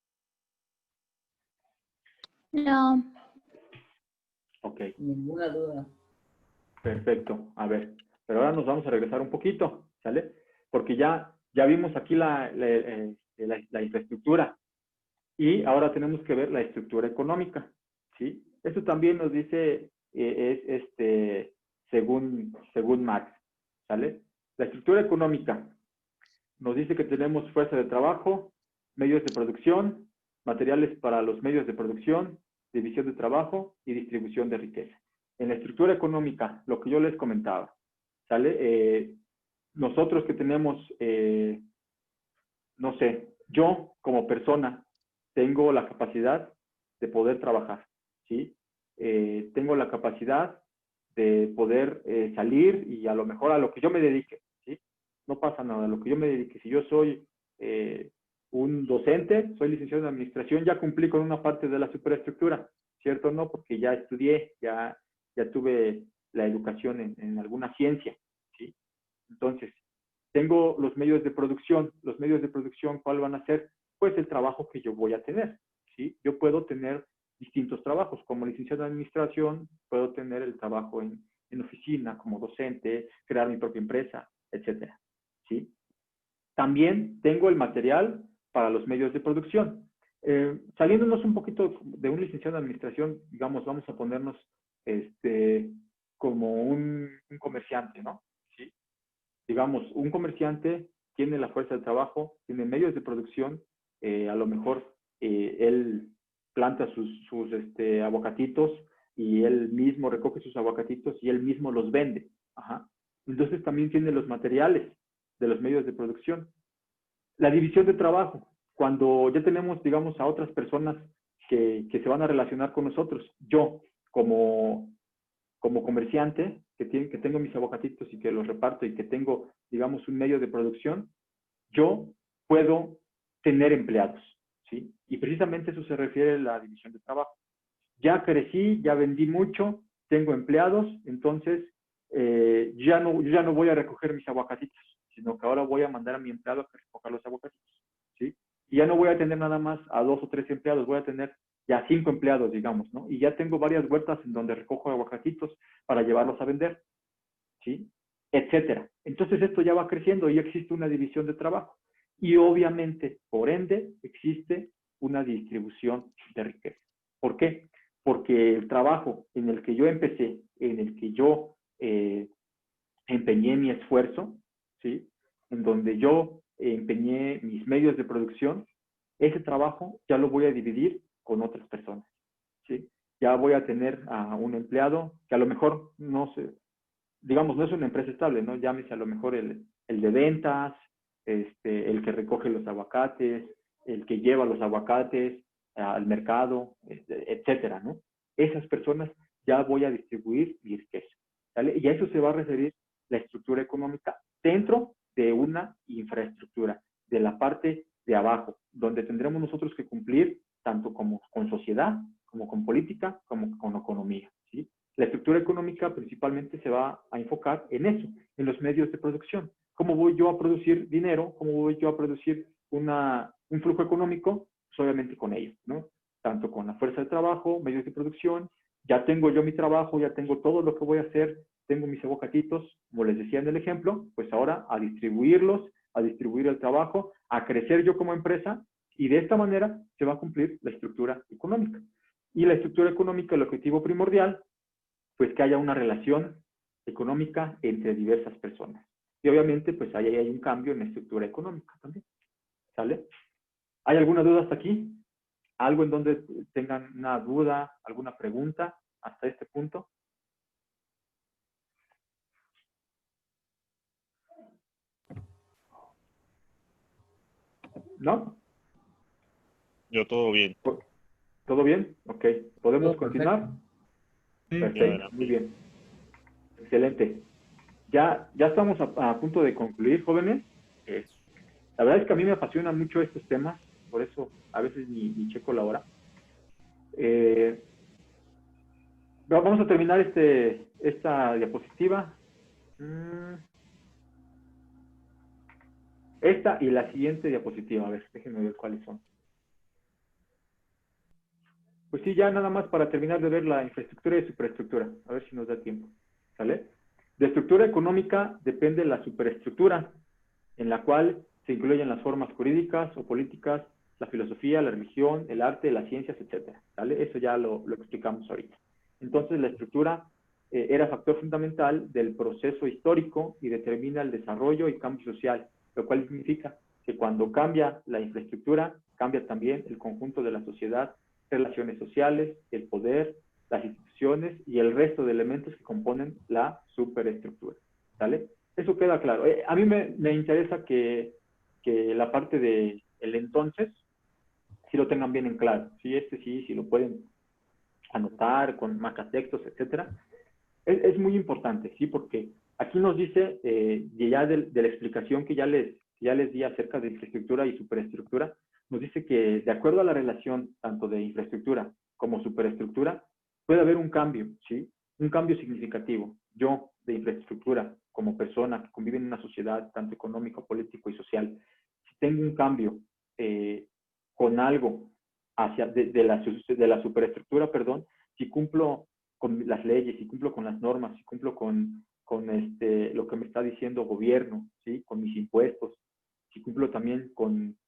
S5: No.
S2: Ok,
S9: Ninguna duda.
S2: perfecto. A ver, pero ahora nos vamos a regresar un poquito, ¿sale? Porque ya vimos aquí la infraestructura y ahora tenemos que ver la estructura económica, ¿sí? Esto también nos dice, según Marx, ¿sale? La estructura económica nos dice que tenemos fuerza de trabajo, medios de producción, materiales para los medios de producción, división de trabajo y distribución de riqueza. En la estructura económica, lo que yo les comentaba, ¿sale? Nosotros que tenemos, no sé, yo como persona tengo la capacidad de poder trabajar, ¿sí? Tengo la capacidad de poder salir y a lo mejor a lo que yo me dedique, ¿sí? No pasa nada, a lo que yo me dedique. Si yo soy un docente, soy licenciado en administración, ya cumplí con una parte de la superestructura, ¿cierto? No, porque ya estudié, ya tuve la educación en alguna ciencia, ¿sí? Entonces, tengo los medios de producción. Los medios de producción, ¿cuál van a ser? Pues el trabajo que yo voy a tener, ¿sí? Yo puedo tener distintos trabajos. Como licenciado en administración, puedo tener el trabajo en oficina, como docente, crear mi propia empresa, etcétera, ¿sí? También tengo el material para los medios de producción. Saliéndonos un poquito de un licenciado en administración, digamos, vamos a ponernos como un comerciante, ¿no? ¿Sí? Digamos, un comerciante tiene la fuerza de trabajo, tiene medios de producción, a lo mejor él planta sus aguacatitos y él mismo recoge sus aguacatitos y él mismo los vende. Ajá. Entonces también tiene los materiales de los medios de producción. La división de trabajo, cuando ya tenemos, digamos, a otras personas que se van a relacionar con nosotros. Yo, como comerciante, que tengo mis aguacatitos y que los reparto y que tengo, digamos, un medio de producción, yo puedo tener empleados, ¿sí? Y precisamente eso se refiere a la división de trabajo. Ya crecí, ya vendí mucho, tengo empleados, entonces ya no voy a recoger mis aguacatitos, sino que ahora voy a mandar a mi empleado a que recoja los aguacatitos, ¿sí? Y ya no voy a tener nada más a 2 o 3 empleados, voy a tener ya 5 empleados, digamos, ¿no? Y ya tengo varias huertas en donde recojo aguacatitos para llevarlos a vender, ¿sí? Etcétera. Entonces esto ya va creciendo y existe una división de trabajo. Y obviamente, por ende, existe una distribución de riqueza. ¿Por qué? Porque el trabajo en el que yo empecé, en el que yo empeñé mi esfuerzo, ¿sí? En donde yo empeñé mis medios de producción, ese trabajo ya lo voy a dividir con otras personas, ¿sí? Ya voy a tener a un empleado que a lo mejor no sé, digamos, no es una empresa estable, ¿no? Llámese a lo mejor el de ventas, el que recoge los aguacates, el que lleva los aguacates al mercado, etcétera, ¿no? Esas personas ya voy a distribuir mi riqueza, ¿vale? Y a eso se va a referir la estructura económica dentro de una infraestructura, de la parte de abajo, donde tendremos nosotros que cumplir tanto como con sociedad, como con política, como con economía, ¿sí? La estructura económica principalmente se va a enfocar en eso, en los medios de producción. ¿Cómo voy yo a producir dinero? ¿Cómo voy yo a producir un flujo económico? Pues obviamente con ello, ¿no? Tanto con la fuerza de trabajo, medios de producción, ya tengo yo mi trabajo, ya tengo todo lo que voy a hacer, tengo mis aguacatitos, como les decía en el ejemplo, pues ahora a distribuirlos, a distribuir el trabajo, a crecer yo como empresa, y de esta manera se va a cumplir la estructura económica. Y la estructura económica, el objetivo primordial, pues que haya una relación económica entre diversas personas. Y obviamente, pues ahí hay un cambio en la estructura económica también. ¿Sale? ¿Hay alguna duda hasta aquí? ¿Algo en donde tengan una duda, alguna pregunta hasta este punto? ¿No?
S7: Yo todo bien.
S2: ¿Todo bien? Ok. ¿Podemos
S9: Todo
S2: continuar?
S4: Sí.
S2: Perfecto, muy bien. Excelente. Ya estamos a punto de concluir, jóvenes. La verdad es que a mí me apasionan mucho estos temas, por eso a veces ni checo la hora. Vamos a terminar esta diapositiva. Esta y la siguiente diapositiva. A ver, déjenme ver cuáles son. Pues sí, ya nada más para terminar de ver la infraestructura y superestructura, a ver si nos da tiempo, ¿sale? De estructura económica depende la superestructura, en la cual se incluyen las formas jurídicas o políticas, la filosofía, la religión, el arte, las ciencias, etcétera, ¿sale? Eso ya lo explicamos ahorita. Entonces, la estructura era factor fundamental del proceso histórico y determina el desarrollo y cambio social, lo cual significa que cuando cambia la infraestructura, cambia también el conjunto de la sociedad, relaciones sociales, el poder, las instituciones y el resto de elementos que componen la superestructura, ¿sale? Eso queda claro. A mí me interesa que la parte de el entonces, si lo tengan bien en claro, ¿sí? Si lo pueden anotar con marcatextos, etcétera. Es muy importante, ¿sí? Porque aquí nos dice, ya de la explicación que ya les di acerca de infraestructura y superestructura, nos dice que de acuerdo a la relación tanto de infraestructura como superestructura, puede haber un cambio, ¿sí? Un cambio significativo. Yo, de infraestructura, como persona que convive en una sociedad tanto económico, político y social, si tengo un cambio con algo hacia de la superestructura, perdón, si cumplo con las leyes, si cumplo con las normas, si cumplo con lo que me está diciendo gobierno, ¿sí? Con mis impuestos, si cumplo también con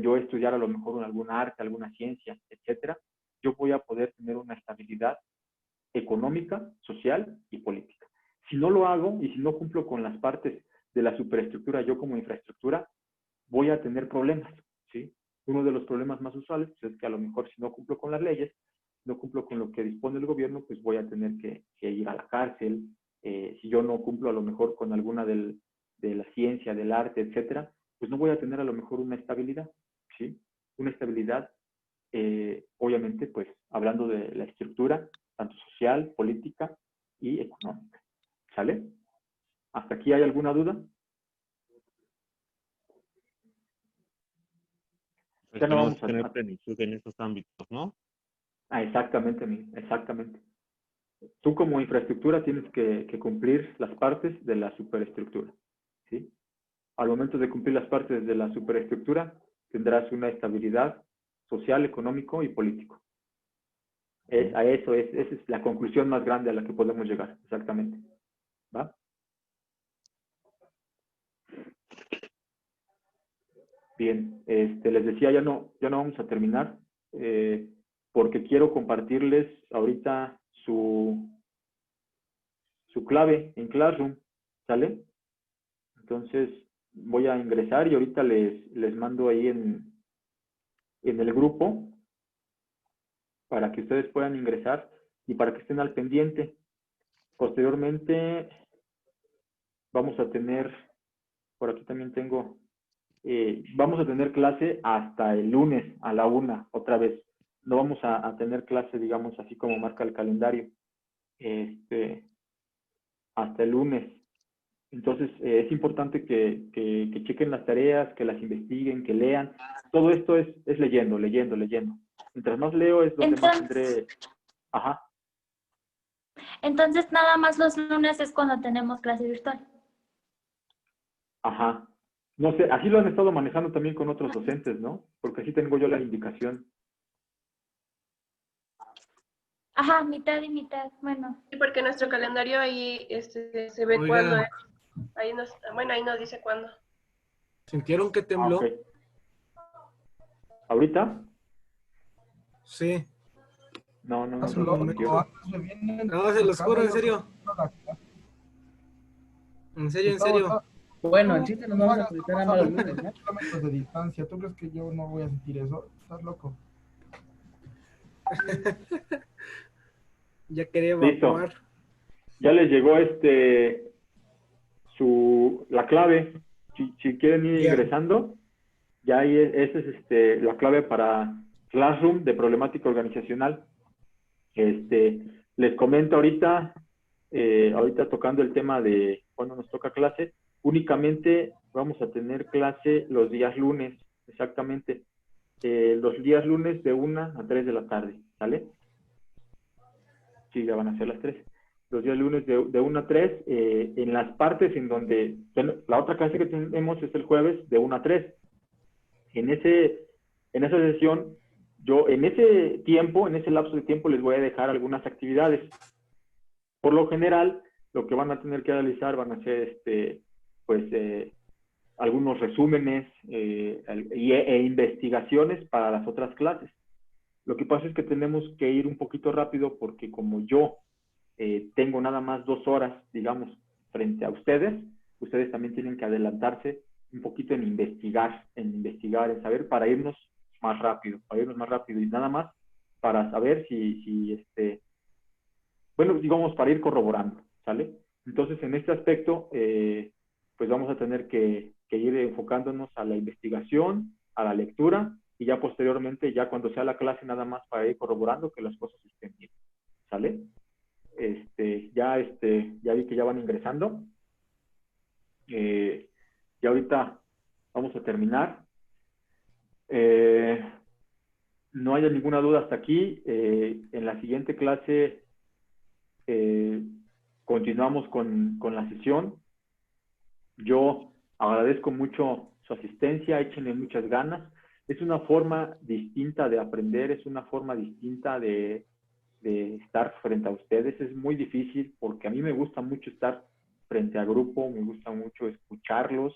S2: yo estudiar a lo mejor algún arte, alguna ciencia, etcétera, yo voy a poder tener una estabilidad económica, social y política. Si no lo hago y si no cumplo con las partes de la superestructura, yo como infraestructura, voy a tener problemas, ¿sí? Uno de los problemas más usuales pues, es que a lo mejor si no cumplo con las leyes, no cumplo con lo que dispone el gobierno, pues voy a tener que ir a la cárcel. Si yo no cumplo a lo mejor con alguna de la ciencia, del arte, etcétera, pues no voy a tener a lo mejor una estabilidad, ¿sí? Una estabilidad, obviamente, pues hablando de la estructura, tanto social, política y económica. ¿Sale? ¿Hasta aquí hay alguna duda?
S7: Ya no vamos a tener plenitud en esos ámbitos, ¿no?
S2: Exactamente, exactamente. Tú como infraestructura tienes que cumplir las partes de la superestructura, ¿sí? Al momento de cumplir las partes de la superestructura, tendrás una estabilidad social, económico y político. Esa es la conclusión más grande a la que podemos llegar, exactamente. ¿Va? Bien, les decía, ya no vamos a terminar, porque quiero compartirles ahorita su clave en Classroom, ¿sale? Entonces, voy a ingresar y ahorita les mando ahí en el grupo para que ustedes puedan ingresar y para que estén al pendiente. Posteriormente, vamos a tener, por aquí también tengo, vamos a tener clase hasta el lunes a la 1, otra vez. No vamos a tener clase, digamos, así como marca el calendario, hasta el lunes. Entonces, es importante que chequen las tareas, que las investiguen, que lean. Todo esto es leyendo. Mientras más leo es donde más tendré... Ajá.
S5: Entonces, nada más los lunes es cuando tenemos clase virtual.
S2: Ajá. No sé, así lo han estado manejando también con otros docentes, ¿no? Porque así tengo yo la indicación.
S5: Ajá, mitad y mitad, bueno.
S8: Sí, porque nuestro calendario ahí se ve cuándo es. Ahí nos dice cuándo.
S1: ¿Sintieron que tembló?
S2: Okay. ¿Ahorita?
S1: Sí.
S2: No.
S1: No, se los juro, en serio. En serio.
S9: Bueno, el chiste nos vamos a conectar a los lunes, ¿no?
S4: Kilómetros de distancia. ¿Tú crees que yo no voy a sentir eso? ¿Estás loco?
S1: Ya quería evacuar.
S2: Listo. Ya les llegó la clave. Si quieren ir ingresando, ya ahí esa es la clave para Classroom de problemática organizacional. Les comento ahorita tocando el tema de cuando nos toca clase, únicamente vamos a tener clase los días lunes, exactamente. Los días lunes de 1 a 3 de la tarde, ¿sale? Sí, ya van a ser las 3. Los días lunes de 1 a 3, en las partes en donde... La otra clase que tenemos es el jueves de 1 a 3. En esa sesión yo en ese tiempo, en ese lapso de tiempo, les voy a dejar algunas actividades. Por lo general, lo que van a tener que realizar van a ser algunos resúmenes e investigaciones para las otras clases. Lo que pasa es que tenemos que ir un poquito rápido porque como yo tengo nada más 2 horas, digamos, frente a ustedes, ustedes también tienen que adelantarse un poquito en investigar, en saber para irnos más rápido, y nada más para saber bueno, digamos, para ir corroborando, ¿sale? Entonces, en este aspecto, pues vamos a tener que ir enfocándonos a la investigación, a la lectura, y ya posteriormente, ya cuando sea la clase, nada más para ir corroborando que las cosas estén bien, ¿sale? Ya vi que ya van ingresando. Ya ahorita vamos a terminar. No haya ninguna duda hasta aquí. En la siguiente clase continuamos con la sesión. Yo agradezco mucho su asistencia, échenle muchas ganas. Es una forma distinta de aprender, es una forma distinta de estar frente a ustedes. Es muy difícil porque a mí me gusta mucho estar frente a grupo, me gusta mucho escucharlos.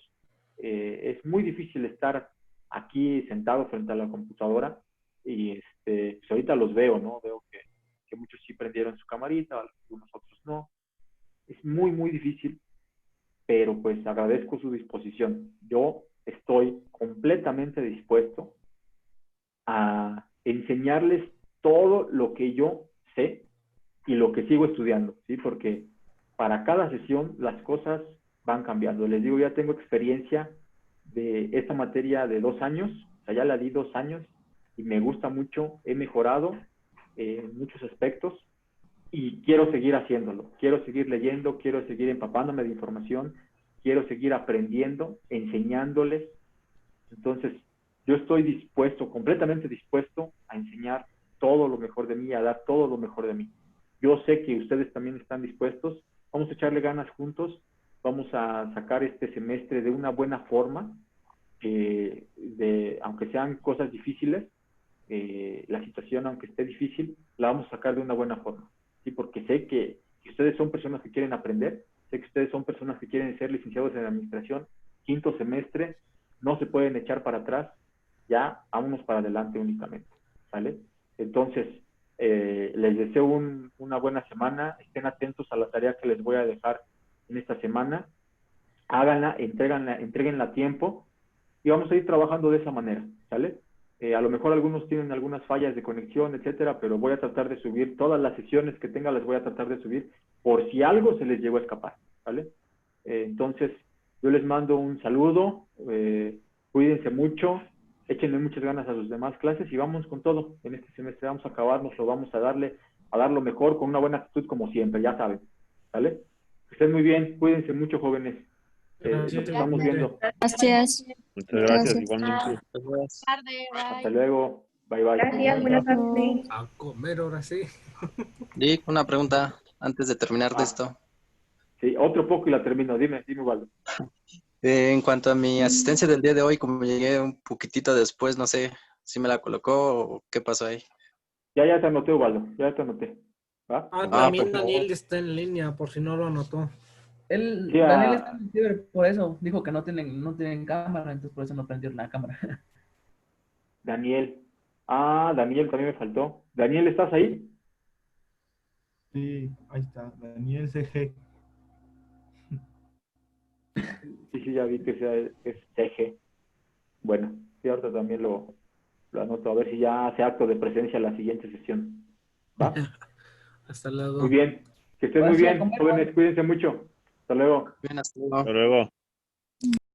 S2: Es muy difícil estar aquí sentado frente a la computadora y pues ahorita los veo, ¿no? Veo que muchos sí prendieron su camarita, algunos otros no. Es muy, muy difícil, pero pues agradezco su disposición. Yo estoy completamente dispuesto a enseñarles todo lo que yo sé y lo que sigo estudiando, ¿sí? Porque para cada sesión las cosas van cambiando. Les digo, ya tengo experiencia de esta materia de 2 años, o sea, ya la di 2 años y me gusta mucho, he mejorado en muchos aspectos y quiero seguir haciéndolo. Quiero seguir leyendo, quiero seguir empapándome de información, quiero seguir aprendiendo, enseñándoles. Entonces, yo estoy dispuesto, completamente dispuesto a enseñar todo lo mejor de mí, a dar todo lo mejor de mí. Yo sé que ustedes también están dispuestos. Vamos a echarle ganas juntos. Vamos a sacar este semestre de una buena forma, aunque sean cosas difíciles, la situación, aunque esté difícil, la vamos a sacar de una buena forma. ¿Sí? Porque sé que ustedes son personas que quieren aprender, sé que ustedes son personas que quieren ser licenciados en administración, 5º semestre, no se pueden echar para atrás, ya vámonos para adelante únicamente, ¿sale? Entonces, les deseo una buena semana, estén atentos a la tarea que les voy a dejar en esta semana, háganla, entréguenla a tiempo y vamos a ir trabajando de esa manera, ¿sale? A lo mejor algunos tienen algunas fallas de conexión, etcétera, pero voy a tratar de subir todas las sesiones que tenga, las voy a tratar de subir por si algo se les llegó a escapar, ¿vale? Entonces, yo les mando un saludo, cuídense mucho, échenle muchas ganas a sus demás clases y vamos con todo. En este semestre vamos a acabarnos, lo vamos a dar lo mejor con una buena actitud como siempre, ya saben, ¿vale? Que estén muy bien, cuídense mucho, jóvenes. Nos estamos viendo.
S10: Gracias.
S7: Muchas gracias, igualmente.
S10: Buenas tardes,
S2: Hasta luego. Bye, bye.
S6: Gracias, buenas tardes.
S1: A comer ahora sí.
S10: Dick, una pregunta antes de terminar de esto.
S2: Sí, otro poco y la termino. Dime, Waldo.
S10: En cuanto a mi asistencia del día de hoy, como llegué un poquitito después, no sé si me la colocó o qué pasó ahí.
S2: Ya te anoté, Waldo. Ya te anoté. ¿Va?
S1: También
S10: por favor.
S1: Daniel está en línea, por si no lo anotó.
S9: Daniel está en ciber, por eso dijo que no tienen cámara, entonces por eso no prendieron la cámara.
S2: Daniel. Daniel también me faltó. Daniel, ¿estás ahí?
S4: Sí, ahí está, Daniel CG.
S2: Sí, ya vi que es CG. Bueno, sí, ahorita también lo anoto, a ver si ya hace acto de presencia en la siguiente sesión. ¿Va?
S1: Hasta luego.
S2: Muy bien. Que estén muy bien, jóvenes. Cuídense mucho. Hasta luego.
S10: Bien, hasta luego.
S7: Hasta luego.